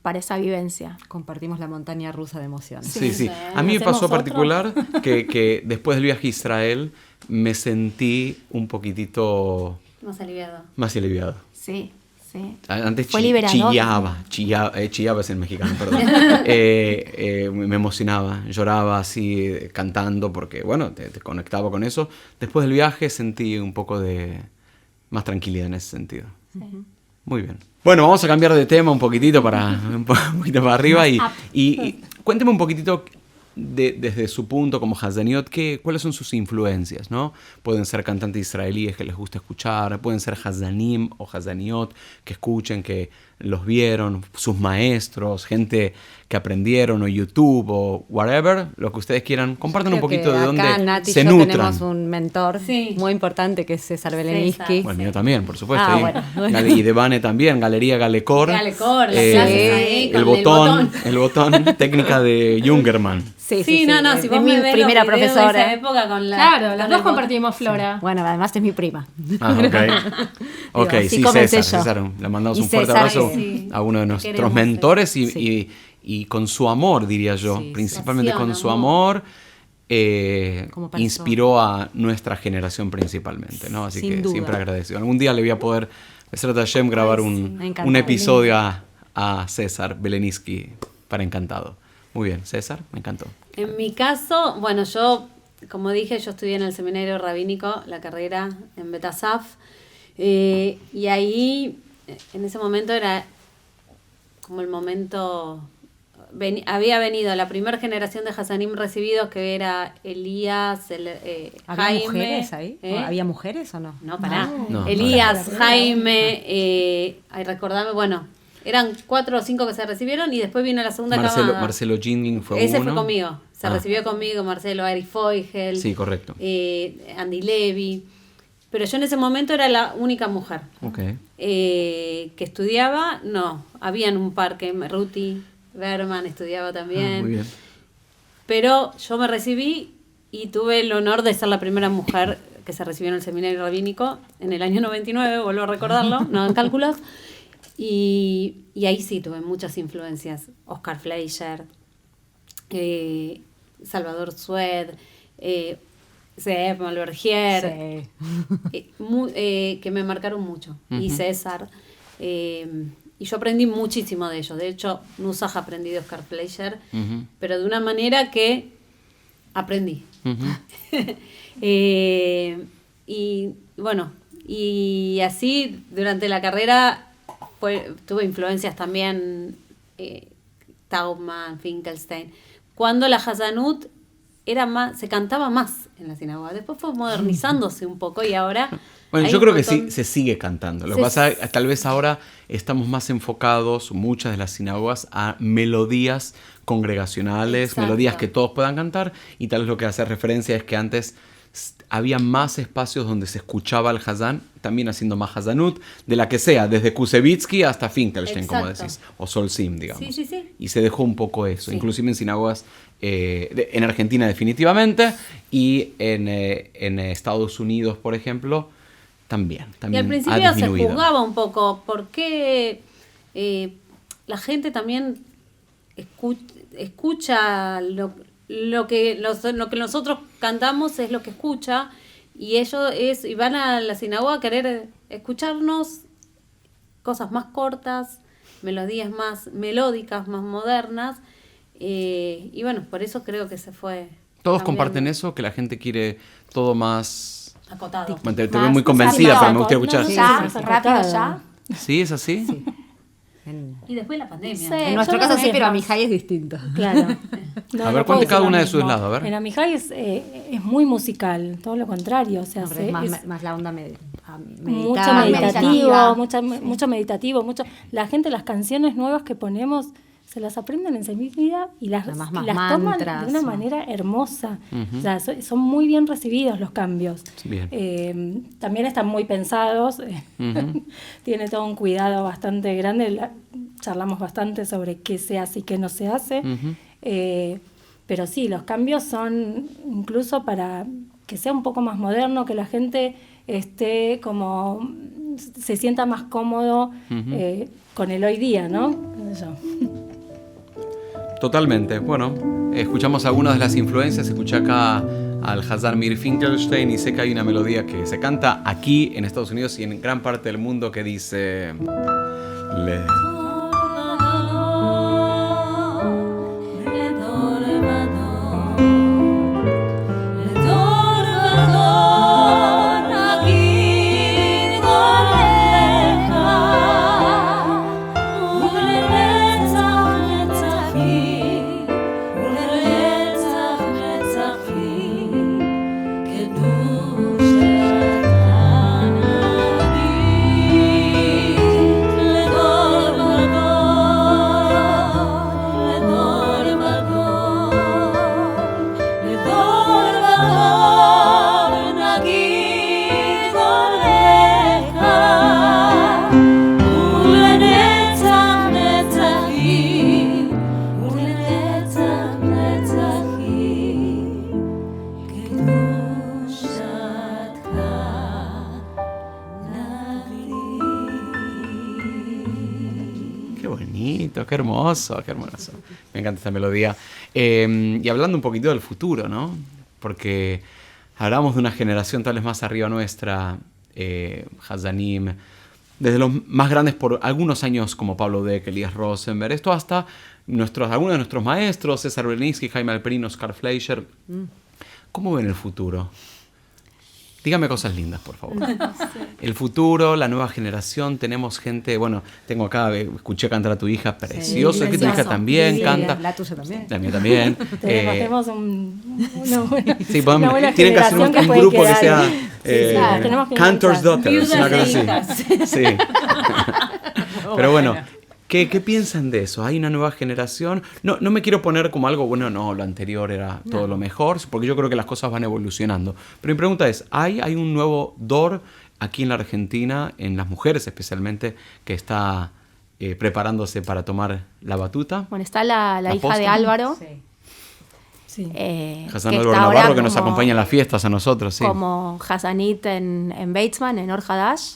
Speaker 4: para esa vivencia.
Speaker 2: Compartimos la montaña rusa de emociones.
Speaker 1: Sí, sí.
Speaker 3: Sí.
Speaker 1: A mí me pasó
Speaker 3: ¿Hacemos
Speaker 1: particular que después del viaje a Israel me sentí un poquitito
Speaker 5: Más aliviado.
Speaker 1: más aliviado.
Speaker 4: Sí, sí.
Speaker 1: Antes
Speaker 4: Fue liberador.
Speaker 1: chillaba es el mexicano, perdón. Me emocionaba, lloraba así cantando porque, bueno, te conectaba con eso. Después del viaje sentí un poco de más tranquilidad en ese sentido. Muy bien. Bueno, vamos a cambiar de tema un poquitito un poquito para arriba y cuénteme un poquitito desde su punto como Hazaniot, ¿cuáles son sus influencias, ¿no? Pueden ser cantantes israelíes que les gusta escuchar, pueden ser Hazanim o Hazaniot que escuchen, que los vieron, sus maestros, gente que aprendieron o YouTube o whatever, lo que ustedes quieran. Compartan un
Speaker 2: Creo que
Speaker 1: poquito de
Speaker 2: acá
Speaker 1: dónde
Speaker 2: Nati y
Speaker 1: se
Speaker 2: yo
Speaker 1: nutran.
Speaker 2: tenemos un mentor
Speaker 5: Sí.
Speaker 2: muy importante que es César Beleniski.
Speaker 1: Bueno, el mío también, por supuesto.
Speaker 2: Ah,
Speaker 1: ahí.
Speaker 2: bueno.
Speaker 1: Y de Vane también, Galería Galecor.
Speaker 5: Galecor, las clases ahí
Speaker 1: el
Speaker 5: con el
Speaker 1: botón,
Speaker 5: botón.
Speaker 1: el botón, técnica de Jungerman.
Speaker 5: Sí, no, si
Speaker 2: es
Speaker 5: vos
Speaker 2: mi
Speaker 5: me ves
Speaker 2: primera
Speaker 5: los videos de
Speaker 2: profesora.
Speaker 5: esa época con la...
Speaker 3: Claro,
Speaker 5: con
Speaker 3: las
Speaker 5: el
Speaker 3: dos
Speaker 5: botón.
Speaker 3: compartimos Flora.
Speaker 2: Bueno, además es mi prima.
Speaker 1: Ah, ok. Ok,
Speaker 2: Digo, así
Speaker 1: sí,
Speaker 2: comencé
Speaker 1: César.
Speaker 2: yo.
Speaker 1: Le mandamos
Speaker 2: Y
Speaker 1: un fuerte
Speaker 2: César,
Speaker 1: abrazo
Speaker 5: sí.
Speaker 1: a uno de
Speaker 5: Te
Speaker 1: nuestros
Speaker 5: queremos,
Speaker 1: mentores
Speaker 2: Sí.
Speaker 1: y con su amor, diría yo,
Speaker 2: Sí,
Speaker 1: principalmente
Speaker 5: pasión,
Speaker 1: con su
Speaker 5: amor.
Speaker 1: amor,
Speaker 2: Como persona.
Speaker 1: inspiró a nuestra generación principalmente, ¿no? Así
Speaker 2: Sin
Speaker 1: que
Speaker 2: duda.
Speaker 1: siempre agradecido. Algún día le voy a poder, Besrat Hashem, grabar
Speaker 2: me
Speaker 1: un
Speaker 2: encanta.
Speaker 1: episodio a César Beleniski para Encantado. Muy bien, César, me encantó.
Speaker 5: En mi caso, bueno, yo, como dije, yo estudié en el seminario rabínico, la carrera en Betasaf, y ahí, en ese momento era como el momento... había venido la primera generación de Hazanim recibidos, que era Elías,
Speaker 2: ¿Había
Speaker 5: Jaime...
Speaker 2: mujeres ahí?
Speaker 5: ¿eh?
Speaker 2: ¿Había mujeres o no?
Speaker 5: No, pará.
Speaker 1: No,
Speaker 5: Elías, Jaime, ay, recordame, bueno, eran 4 o 5 que se recibieron y después vino la segunda camada.
Speaker 1: Marcelo Jindling fue
Speaker 5: Ese
Speaker 1: uno.
Speaker 5: fue conmigo, se recibió conmigo, Marcelo Ari Feugel,
Speaker 1: Sí, correcto.
Speaker 5: Andy Levy, pero yo en ese momento era la única mujer.
Speaker 1: Ok.
Speaker 5: Que estudiaba, no, habían un par que Ruti Berman estudiaba también.
Speaker 1: Ah, muy bien.
Speaker 5: Pero yo me recibí y tuve el honor de ser la primera mujer que se recibió en el seminario rabínico en el año 99, vuelvo a recordarlo, no en cálculos. Y ahí sí tuve muchas influencias. Oscar Fleischer, Salvador Sued, Zeev Malbergier, que me marcaron mucho. Y César. Y yo aprendí muchísimo de ellos. De hecho, Nusach aprendí de Oscar Fleischer, pero de una manera que aprendí. Y bueno, Y así, durante la carrera, tuve influencias también, Taubman, Finkelstein. Cuando la Hazanut se cantaba más en la sinagoga. Después fue modernizándose un poco y ahora...
Speaker 1: Bueno,
Speaker 5: hay
Speaker 1: yo
Speaker 5: un
Speaker 1: creo que
Speaker 5: montón-
Speaker 1: sí, se sigue cantando. Lo que pasa es que tal vez ahora estamos más enfocados, muchas de las sinagogas, a melodías congregacionales,
Speaker 5: Exacto.
Speaker 1: melodías que todos puedan cantar, y tal vez lo que hace referencia es que antes había más espacios donde se escuchaba el Hazán, también haciendo más Hazanut, de la que sea, desde Kusevitsky hasta Finkelstein, como
Speaker 5: Exacto.
Speaker 1: decís, o Solsim, digamos.
Speaker 5: Sí, sí, sí.
Speaker 1: Y se dejó un poco eso,
Speaker 5: Sí.
Speaker 1: inclusive en sinagogas en Argentina definitivamente, y en Estados Unidos, por ejemplo, también
Speaker 5: Y al
Speaker 1: ha
Speaker 5: principio se
Speaker 1: disminuido.
Speaker 5: juzgaba un poco porque la gente también escucha lo que nosotros cantamos, es lo que escucha, y y van a la sinagoga a querer escucharnos cosas más cortas, melodías más melódicas, más modernas, y bueno, por eso creo que se fue.
Speaker 1: Todos
Speaker 5: cambiando.
Speaker 1: comparten eso, que la gente quiere todo más...
Speaker 5: Acotado.
Speaker 1: Bueno, te
Speaker 4: Más-
Speaker 1: veo muy
Speaker 4: más
Speaker 1: convencida,
Speaker 4: rápido.
Speaker 1: pero me gustaría escuchar.
Speaker 3: No,
Speaker 4: Ya,
Speaker 3: más
Speaker 4: rápido,
Speaker 3: acotado.
Speaker 4: ya.
Speaker 1: ¿Sí? ¿Es así?
Speaker 5: Y después la pandemia.
Speaker 4: Sí.
Speaker 2: En nuestro
Speaker 3: yo
Speaker 2: caso
Speaker 3: creo
Speaker 2: sí,
Speaker 3: que
Speaker 2: pero
Speaker 3: es
Speaker 2: Amijay es distinto.
Speaker 3: Claro.
Speaker 1: A ver, cuente cada una de su lado, a ver.
Speaker 3: En Amijay es muy musical, todo lo contrario. O sea,
Speaker 2: No, pero es más la onda
Speaker 3: mucho
Speaker 2: meditada,
Speaker 3: meditativo, mucho meditativo, la gente, las canciones nuevas que ponemos se las aprenden enseguida y las
Speaker 2: Además,
Speaker 3: toman
Speaker 2: mantras,
Speaker 3: de una
Speaker 2: ¿no?
Speaker 3: manera hermosa.
Speaker 1: Ujú.
Speaker 3: O sea, son muy bien recibidos los cambios.
Speaker 1: Bien.
Speaker 3: También están muy pensados,
Speaker 1: Ujú.
Speaker 3: tiene todo un cuidado bastante grande, charlamos bastante sobre qué se hace y qué no se hace.
Speaker 1: Ujú.
Speaker 3: Pero sí, los cambios son incluso para que sea un poco más moderno, que la gente esté como se sienta más cómodo
Speaker 1: Ujú.
Speaker 3: con el hoy día, ¿no? Qué sé yo.
Speaker 1: Totalmente. Bueno, escuchamos algunas de las influencias. Escuché acá al Hazar Mir Finkelstein y sé que hay una melodía que se canta aquí en Estados Unidos y en gran parte del mundo que dice... Qué bonito, qué hermoso, qué hermoso. Me encanta esta melodía. Y hablando un poquito del futuro, ¿no? Porque hablamos de una generación tal vez más arriba nuestra, Hazanim, desde los más grandes por algunos años como Pablo Deck, Elías Rosenberg, esto hasta algunos de nuestros maestros, César Berlinski, Jaime Alperín, Oscar Fleischer. ¿Cómo ven el futuro? Dígame cosas lindas, por favor. El futuro, la nueva generación, tenemos gente, bueno, tengo acá, escuché cantar a tu hija, precioso, es que tu hija
Speaker 3: precioso,
Speaker 1: también
Speaker 3: divina.
Speaker 1: canta.
Speaker 2: La tuya también.
Speaker 1: La mía también.
Speaker 3: Tenemos una buena,
Speaker 1: Sí, podemos,
Speaker 3: una buena
Speaker 1: tiene que hacer
Speaker 3: generación
Speaker 1: un
Speaker 3: puede
Speaker 1: grupo que
Speaker 3: quedar.
Speaker 1: sea
Speaker 3: claro, tenemos que
Speaker 1: Cantor's
Speaker 3: enganchar.
Speaker 1: Daughters, una cosa
Speaker 5: Viudas
Speaker 1: así.
Speaker 5: e hijas.
Speaker 1: Sí. Pero bueno, ¿qué piensan de eso? ¿Hay una nueva generación? No me quiero poner como algo, bueno, no, lo anterior era todo lo mejor, porque yo creo que las cosas van evolucionando. Pero mi pregunta es, ¿hay un nuevo Dor aquí en la Argentina, en las mujeres especialmente, que está preparándose para tomar la batuta?
Speaker 4: Bueno, está la
Speaker 1: ¿La
Speaker 4: hija
Speaker 1: posta?
Speaker 4: de Álvaro.
Speaker 2: Sí.
Speaker 3: Sí.
Speaker 1: Hassan
Speaker 4: que
Speaker 1: Álvaro
Speaker 4: está ahora
Speaker 1: Navarro, que nos
Speaker 4: como-
Speaker 1: acompaña en las fiestas a nosotros, sí.
Speaker 4: Como Hassanit en Beitzman, en Or Hadash.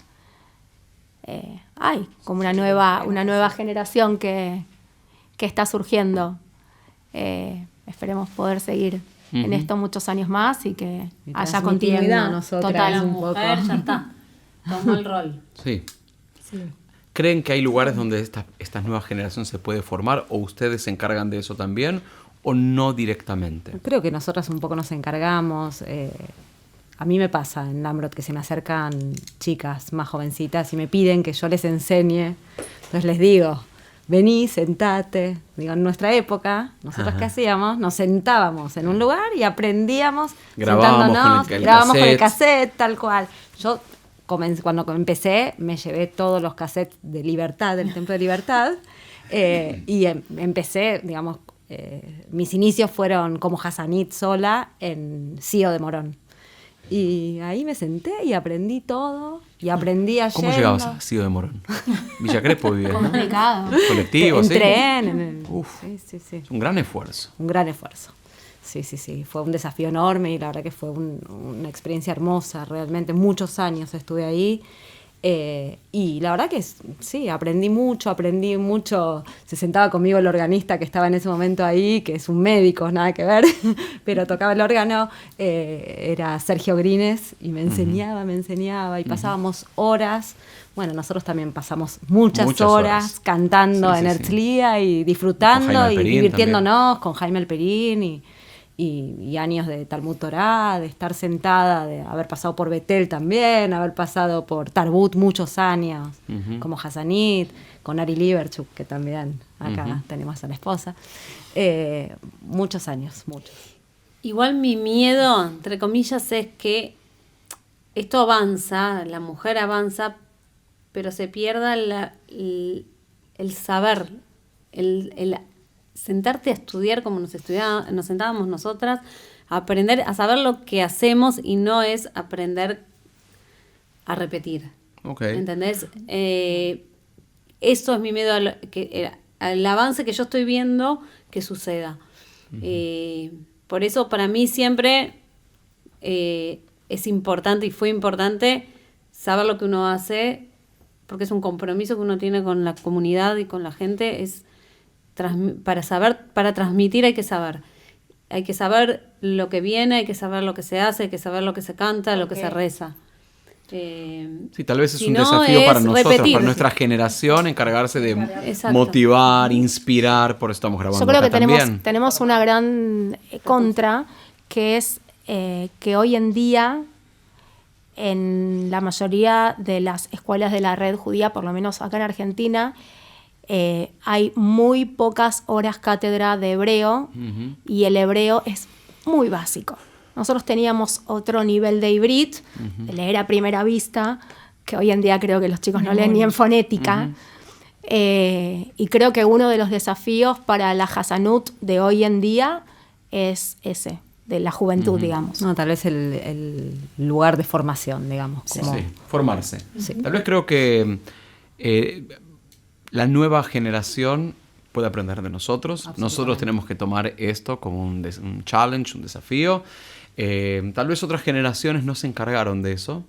Speaker 4: Hay como una nueva generación que está surgiendo. Esperemos poder seguir en
Speaker 1: Ujú.
Speaker 4: esto muchos años más y que
Speaker 2: Y
Speaker 4: haya
Speaker 2: transmitiendo
Speaker 4: continuidad.
Speaker 2: nosotras
Speaker 4: Total.
Speaker 2: un poco.
Speaker 5: Mujer, ya está. Tomó el rol.
Speaker 1: Sí.
Speaker 3: Sí.
Speaker 1: ¿Creen que hay lugares donde esta nueva generación se puede formar o ustedes se encargan de eso también o no directamente?
Speaker 2: Creo que nosotras un poco nos encargamos. a mí me pasa en Lambrot que se me acercan chicas más jovencitas y me piden que yo les enseñe. Entonces les digo, vení, sentate. Digo, en nuestra época, nosotros
Speaker 1: Ajá.
Speaker 2: ¿qué hacíamos? Nos sentábamos en un lugar y aprendíamos
Speaker 1: Grabábamos
Speaker 2: sentándonos,
Speaker 1: con el
Speaker 2: grabábamos con el
Speaker 1: cassette.
Speaker 2: cassette, tal cual. Yo cuando empecé me llevé todos los cassettes de Libertad, del Templo de Libertad, y empecé, digamos, mis inicios fueron como Hassanit sola en Cío de Morón. Y ahí me senté y aprendí todo, y aprendí a
Speaker 1: ¿Cómo llegabas a Cío de Morón? Villa Crespo vivías, ¿no?
Speaker 4: Complicado.
Speaker 1: Colectivo,
Speaker 2: en
Speaker 1: ¿sí?
Speaker 2: tren, en el,
Speaker 1: Uf.
Speaker 2: sí.
Speaker 1: Es un gran esfuerzo.
Speaker 2: Un gran esfuerzo. Sí. Fue un desafío enorme y la verdad que fue una experiencia hermosa, realmente. Muchos años estuve ahí. Y la verdad que sí, aprendí mucho. Se sentaba conmigo el organista que estaba en ese momento ahí, que es un médico, nada que ver, pero tocaba el órgano, era Sergio Grines, y me enseñaba, y pasábamos horas. Bueno, nosotros también pasamos muchas horas cantando
Speaker 1: Sí,
Speaker 2: en
Speaker 1: sí.
Speaker 2: Herzliya y disfrutando
Speaker 1: Con Jaime
Speaker 2: y
Speaker 1: Alperín
Speaker 2: divirtiéndonos con Jaime Alperín y años de Talmud Torá, de estar sentada, de haber pasado por Betel también, haber pasado por Tarbut muchos años, como Hassanit, con Ari Liberchuk, que también acá tenemos a la esposa. Muchos años.
Speaker 5: Igual mi miedo, entre comillas, es que esto avanza, la mujer avanza, pero se pierda el saber, el sentarte a estudiar como nos sentábamos nosotras, a aprender, a saber lo que hacemos y no es aprender a repetir.
Speaker 1: Okay.
Speaker 5: ¿Entendés? Eso es mi miedo al avance que yo estoy viendo que suceda. Por eso para mí siempre es importante y fue importante saber lo que uno hace, porque es un compromiso que uno tiene con la comunidad y con la gente. Para transmitir hay que saber. Hay que saber lo que viene, hay que saber lo que se hace, hay que saber lo que se canta, lo que se reza.
Speaker 1: Sí, tal vez es
Speaker 5: si
Speaker 1: un
Speaker 5: no,
Speaker 1: desafío
Speaker 5: es
Speaker 1: para nosotros,
Speaker 5: repetir.
Speaker 1: para nuestra generación, encargarse de
Speaker 5: Exacto.
Speaker 1: motivar, inspirar, por eso estamos grabando
Speaker 4: Yo creo
Speaker 1: acá
Speaker 4: que tenemos,
Speaker 1: también.
Speaker 4: tenemos una gran contra, que es que hoy en día en la mayoría de las escuelas de la red judía, por lo menos acá en Argentina, hay muy pocas horas cátedra de hebreo y el hebreo es muy básico. Nosotros teníamos otro nivel de hibrit, de leer a primera vista, que hoy en día creo que los chicos no leen ni en fonética. Y creo que uno de los desafíos para la Hassanut de hoy en día es ese, de la juventud, digamos.
Speaker 2: No, tal vez el lugar de formación, digamos. Como,
Speaker 1: Sí, formarse.
Speaker 2: Sí.
Speaker 1: Tal vez creo que la nueva generación puede aprender de nosotros. Nosotros tenemos que tomar esto como un challenge, un desafío. Tal vez otras generaciones no se encargaron de eso.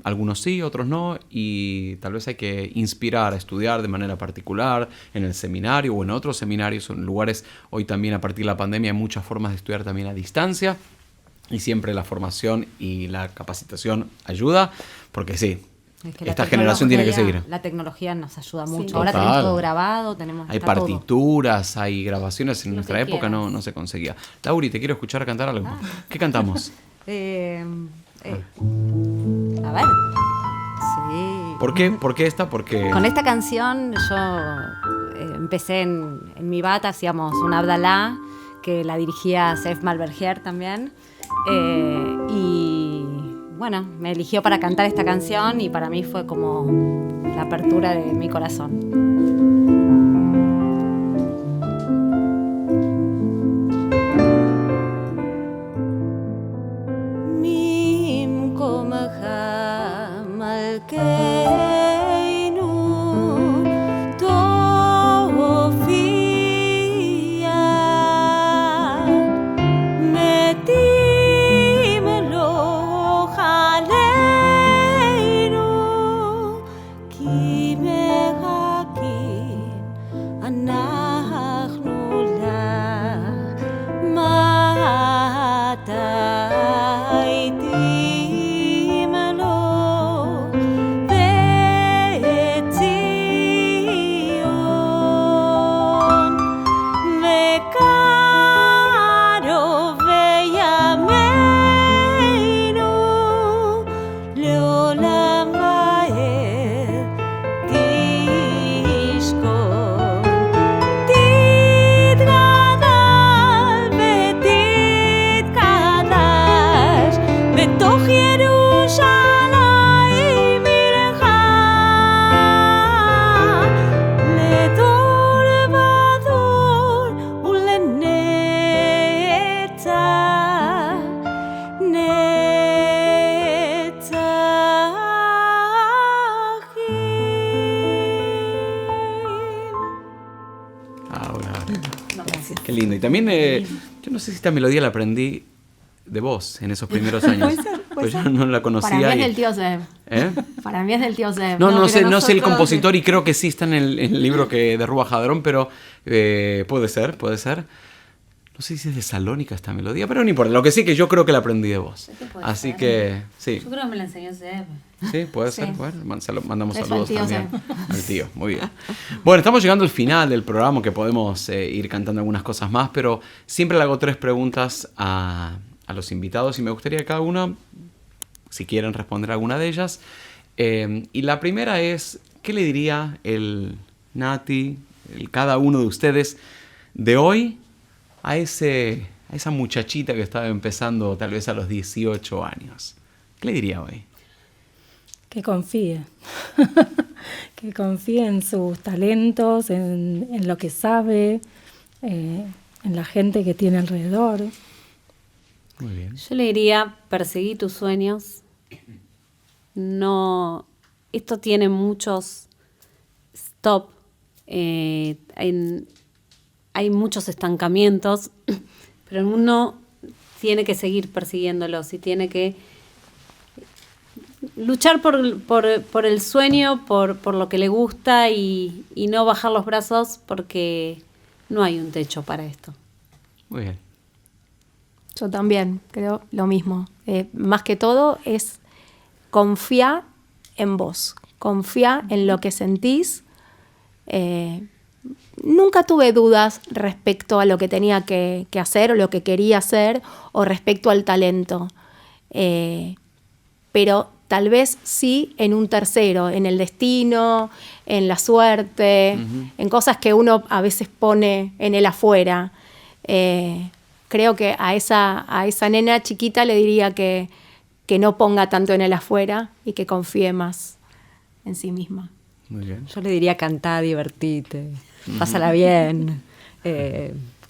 Speaker 1: Algunos sí, otros no. Y tal vez hay que inspirar a estudiar de manera particular en el seminario o en otros seminarios o en lugares. Hoy también a partir de la pandemia hay muchas formas de estudiar también a distancia. Y siempre la formación y la capacitación ayuda. Porque sí,
Speaker 2: es que la
Speaker 1: esta generación tiene que seguir.
Speaker 2: La tecnología nos ayuda mucho.
Speaker 5: Sí.
Speaker 2: Ahora
Speaker 1: Total.
Speaker 2: tenemos todo grabado,
Speaker 1: Hay
Speaker 2: está todo.
Speaker 1: partituras, hay grabaciones. En
Speaker 5: Lo
Speaker 1: nuestra
Speaker 5: que
Speaker 1: época
Speaker 5: quieras.
Speaker 1: no se conseguía. Lauri, te quiero escuchar cantar algo. ¿Qué cantamos?
Speaker 2: A ver. Sí.
Speaker 1: ¿Por qué esta? Porque
Speaker 2: Con esta canción yo empecé en mi bata, hacíamos un Abdalá, que la dirigía Sef Malberger también. Y bueno, me eligió para cantar esta canción y para mí fue como la apertura de mi corazón.
Speaker 6: Mata.
Speaker 1: Qué lindo. Y también, yo no sé si esta melodía la aprendí de vos en esos primeros años. Pues yo no la conocía.
Speaker 4: Para mí es del tío Seb.
Speaker 1: ¿Eh?
Speaker 4: Para mí es del tío Seb.
Speaker 1: No sé el
Speaker 4: nosotros-
Speaker 1: compositor y creo que sí está en el libro de Ruba Hadrón, pero puede ser. No sé si es de Salónica esta melodía, pero no importa. Lo que sí que yo creo que la aprendí de vos. Así que, sí.
Speaker 5: Yo creo que me la enseñó Seb.
Speaker 1: Sí, puede
Speaker 4: Sí.
Speaker 1: ser. Bueno, mandamos
Speaker 4: Eso,
Speaker 1: saludos
Speaker 4: al tío
Speaker 1: también al tío. Muy bien. Bueno, estamos llegando al final del programa, que podemos ir cantando algunas cosas más, pero siempre le hago 3 preguntas a los invitados y me gustaría que cada uno, si quieren responder alguna de ellas. Y la primera es, ¿qué le diría el Nati, cada uno de ustedes de hoy a esa muchachita que estaba empezando tal vez a los 18 años? ¿Qué le diría hoy?
Speaker 3: Que confíe. Que confíe en sus talentos, en lo que sabe, en la gente que tiene alrededor.
Speaker 1: Muy bien.
Speaker 5: Yo le diría, perseguí tus sueños. No, esto tiene muchos stop. Hay muchos estancamientos, pero uno tiene que seguir persiguiéndolos y tiene que luchar por el sueño, por lo que le gusta y no bajar los brazos porque no hay un techo para esto.
Speaker 1: Muy bien.
Speaker 4: Yo también creo lo mismo. Más que todo es confía en vos, confía en lo que sentís. Nunca tuve dudas respecto a lo que tenía que hacer o lo que quería hacer o respecto al talento. Pero tal vez sí en un tercero, en el destino, en la suerte, en cosas que uno a veces pone en el afuera. Creo que a esa nena chiquita le diría que no ponga tanto en el afuera y que confíe más en sí misma.
Speaker 1: Muy bien.
Speaker 2: Yo le diría cantá, divertite, pásala bien,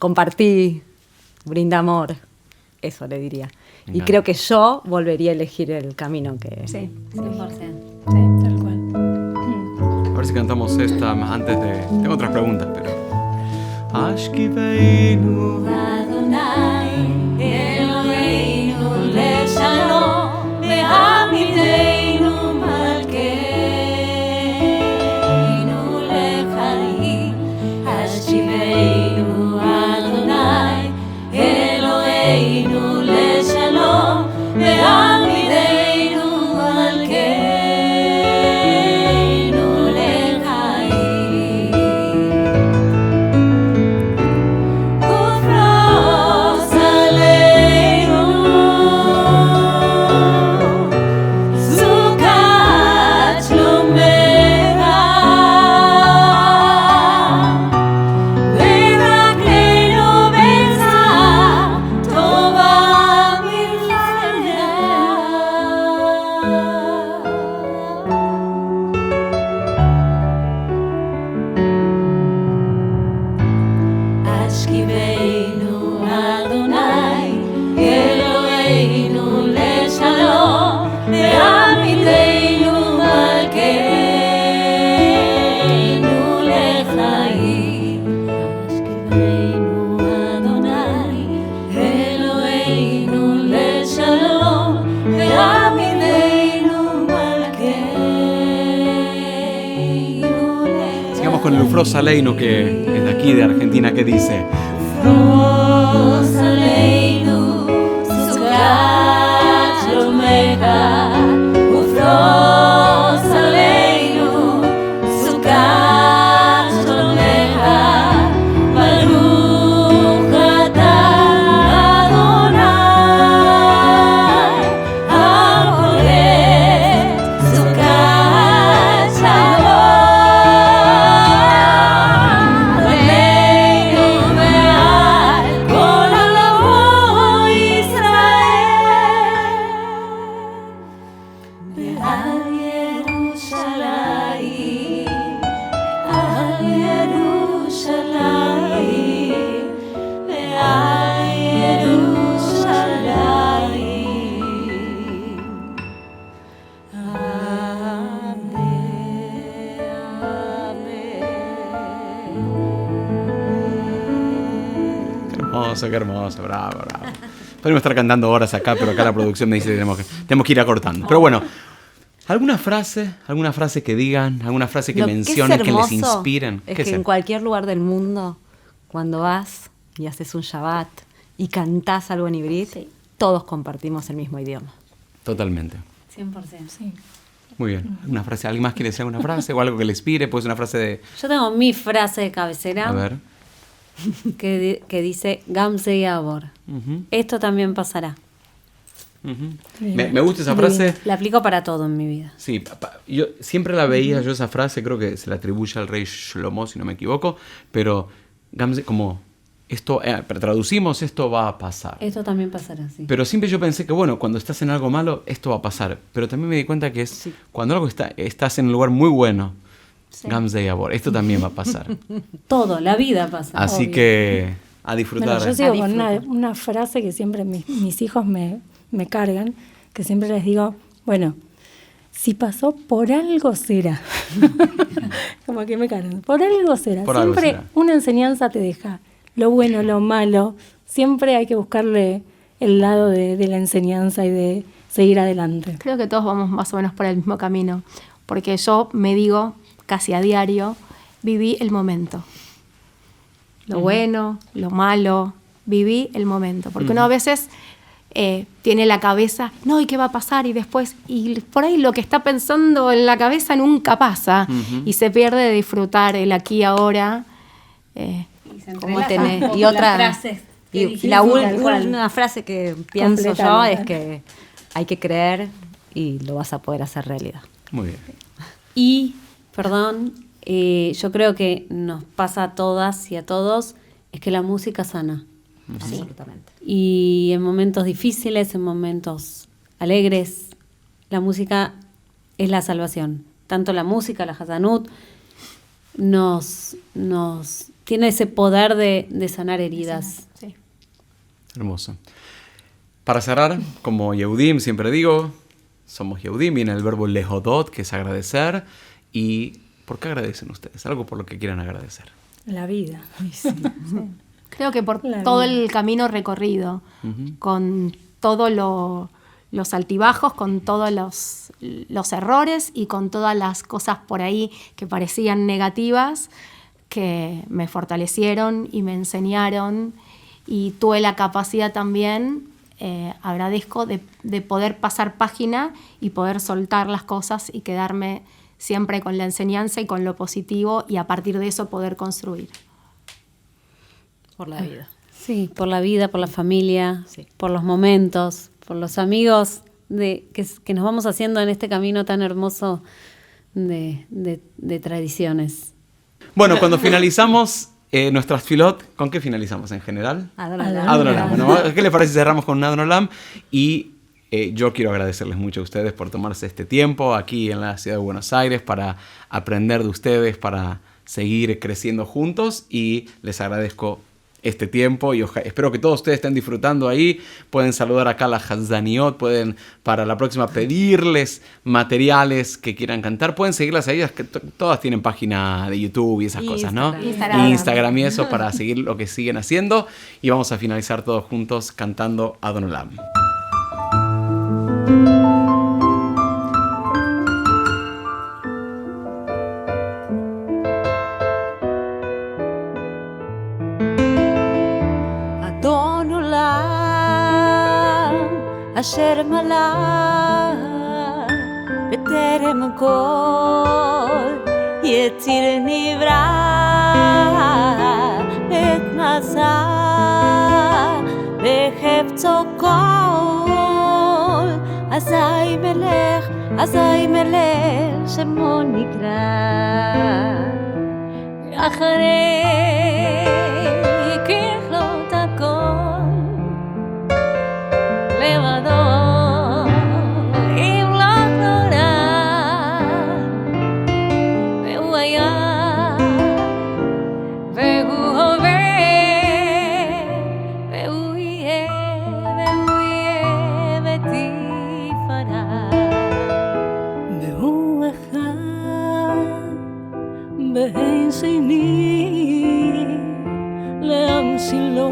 Speaker 2: compartí, brinda amor. Eso le diría. Y
Speaker 1: encanta.
Speaker 2: creo que yo volvería a elegir el camino que...
Speaker 4: Sí,
Speaker 5: 100%.
Speaker 3: Sí, tal cual.
Speaker 1: A ver si cantamos esta antes de... Tengo otras preguntas, pero... Ashki Beinu
Speaker 6: Adonai, Eloheinu, Leshalom, Be'amideinu, Malkeinu, Lechai, Hashiveinu, Adonai, Eloheinu, Leshalom, Be'amideinu, Malkeinu, Lechai. Ufros aleinu, Sukat shlomecha, Berakleinu beitza, Tova milchanea. Ashkiveinu Adonai, Eloheinu leshalom, Be'amideinu malkeinu lechayim. Ashkiveinu Adonai, Eloheinu leshalom, Be'amideinu malkeinu lechayim.
Speaker 1: Sigamos con el Ufros Aleinu, que es de aquí, de Argentina, que dice...
Speaker 6: Ufros aleinu, Sukat shlomecha. Ufros aleinu, Sukat shlomecha. Baruch atah Adonai, hapolet Sukat shalom. Aleinu ve'al
Speaker 1: qué hermoso, bravo. Podemos estar cantando horas acá, pero acá la producción me dice que tenemos que ir acortando. Pero bueno, ¿alguna frase que digan, alguna frase que
Speaker 2: Lo
Speaker 1: mencionen,
Speaker 2: es
Speaker 1: que les
Speaker 2: hermoso
Speaker 1: inspiren?
Speaker 2: Es
Speaker 1: ¿Qué
Speaker 2: que
Speaker 1: sé?
Speaker 2: en cualquier lugar del mundo, cuando vas y haces un Shabbat y cantás algo en hibrid, todos compartimos el mismo idioma.
Speaker 1: Totalmente.
Speaker 5: 100%.
Speaker 3: Sí.
Speaker 1: Muy bien. ¿Una frase? ¿Alguien más quiere decir alguna frase o algo que le inspire? Pues una frase de...
Speaker 5: Yo tengo mi frase de cabecera
Speaker 1: A ver.
Speaker 5: que dice Gamze Yabor.
Speaker 1: Ujú,
Speaker 5: Esto también pasará.
Speaker 1: ujú.
Speaker 3: Bien.
Speaker 1: Me gusta esa frase.
Speaker 5: La aplico para todo en mi vida.
Speaker 1: Sí, yo siempre la veía yo esa frase, creo que se la atribuye al rey Shlomo, si no me equivoco, pero Gamze, como esto, pero traducimos, esto va a pasar.
Speaker 5: Esto también pasará, sí.
Speaker 1: Pero siempre yo pensé que, bueno, cuando estás en algo malo, esto va a pasar. Pero también me di cuenta que es cuando algo estás en un lugar muy bueno, Gamze Yabor, esto también va a pasar.
Speaker 5: Todo, la vida pasa.
Speaker 1: Así
Speaker 3: Obvio.
Speaker 1: que a disfrutar.
Speaker 3: Bueno, yo sigo con
Speaker 5: disfrutar.
Speaker 3: una frase que siempre mis hijos me cargan, que siempre les digo, bueno, si pasó, por algo será. Como que me cargan. Por algo será.
Speaker 1: Por algo
Speaker 3: Siempre
Speaker 1: será.
Speaker 3: una enseñanza te deja. Lo bueno, lo malo. Siempre hay que buscarle el lado de la enseñanza y de seguir adelante.
Speaker 4: Creo que todos vamos más o menos por el mismo camino, porque yo me digo casi a diario, viví el momento. Lo bueno, lo malo, viví el momento. Porque uno a veces tiene la cabeza, no, ¿y qué va a pasar? Y después, y por ahí lo que está pensando en la cabeza nunca pasa. Y se pierde de disfrutar el aquí y ahora.
Speaker 2: Como y otra una frase que pienso yo
Speaker 3: Completamente.
Speaker 2: es que hay que creer y lo vas a poder hacer realidad.
Speaker 1: Muy bien.
Speaker 5: Y, perdón, yo creo que nos pasa a todas y a todos, es que la música sana.
Speaker 2: Absolutamente.
Speaker 5: Y en momentos difíciles, en momentos alegres, la música es la salvación. Tanto la música, la Hazanut, nos tiene ese poder de sanar heridas.
Speaker 4: Sí.
Speaker 1: Hermoso. Para cerrar, como Yehudim, siempre digo, somos Yehudim, viene el verbo lehodot, que es agradecer. ¿Y por qué agradecen ustedes? Algo por lo que quieran agradecer.
Speaker 3: La vida.
Speaker 4: Creo que por
Speaker 3: La
Speaker 4: todo
Speaker 3: vida.
Speaker 4: el camino recorrido, con todos los altibajos, con todos los errores y con todas las cosas por ahí que parecían negativas, que me fortalecieron y me enseñaron, y tuve la capacidad también, agradezco, de poder pasar página y poder soltar las cosas y quedarme siempre con la enseñanza y con lo positivo, y a partir de eso poder construir.
Speaker 2: Por la vida.
Speaker 5: Sí, por la vida, por la familia,
Speaker 2: Sí.
Speaker 5: por los momentos, por los amigos que nos vamos haciendo en este camino tan hermoso de tradiciones.
Speaker 1: Bueno, cuando finalizamos nuestras filot, ¿con qué finalizamos en general? Adon-Olam. Bueno, ¿qué les parece si cerramos con un Adon-Olam? Y yo quiero agradecerles mucho a ustedes por tomarse este tiempo aquí en la ciudad de Buenos Aires para aprender de ustedes, para seguir creciendo juntos, y les agradezco este tiempo y espero que todos ustedes estén disfrutando ahí. Pueden saludar acá a la Hazaniot, pueden para la próxima pedirles materiales que quieran cantar, pueden seguirlas a ellas, que todas tienen página de YouTube y esas cosas, ¿no? Instagram y eso, para seguir lo que siguen haciendo. Y vamos a finalizar todos juntos cantando Adon-Olam.
Speaker 6: אדון עולם אשר מלך בטרם כל יציר נברא את נשא בחפצו כל אזי מלך שמו נקרא אחרי ככלות הכל לבדו ימלוך נורא והוא היה והוא הווה והוא יהיה בתפארה
Speaker 3: והוא אחד בהן שני להמשילו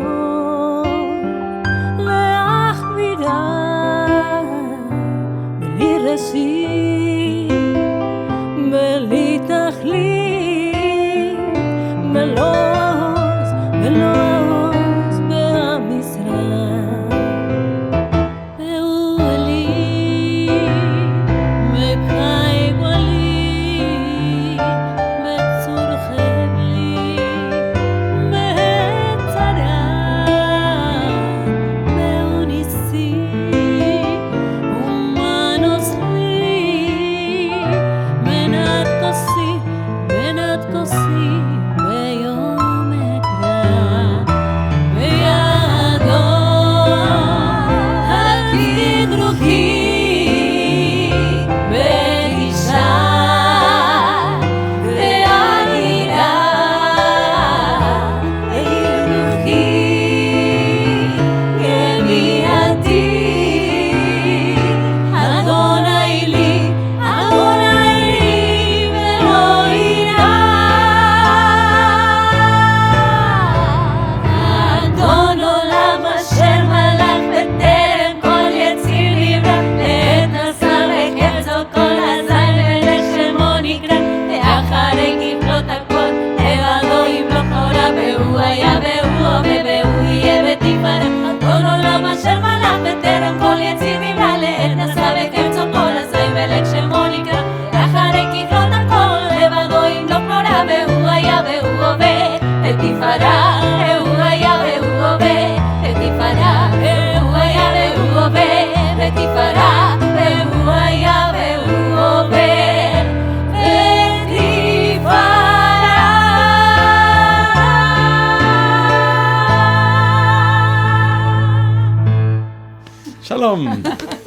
Speaker 1: Shalom.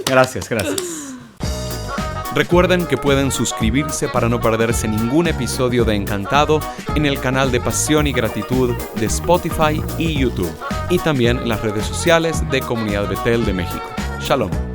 Speaker 1: Gracias. Recuerden que pueden suscribirse para no perderse ningún episodio de Encantado en el canal de Pasión y Gratitud de Spotify y YouTube, y también en las redes sociales de Comunidad Betel de México. Shalom.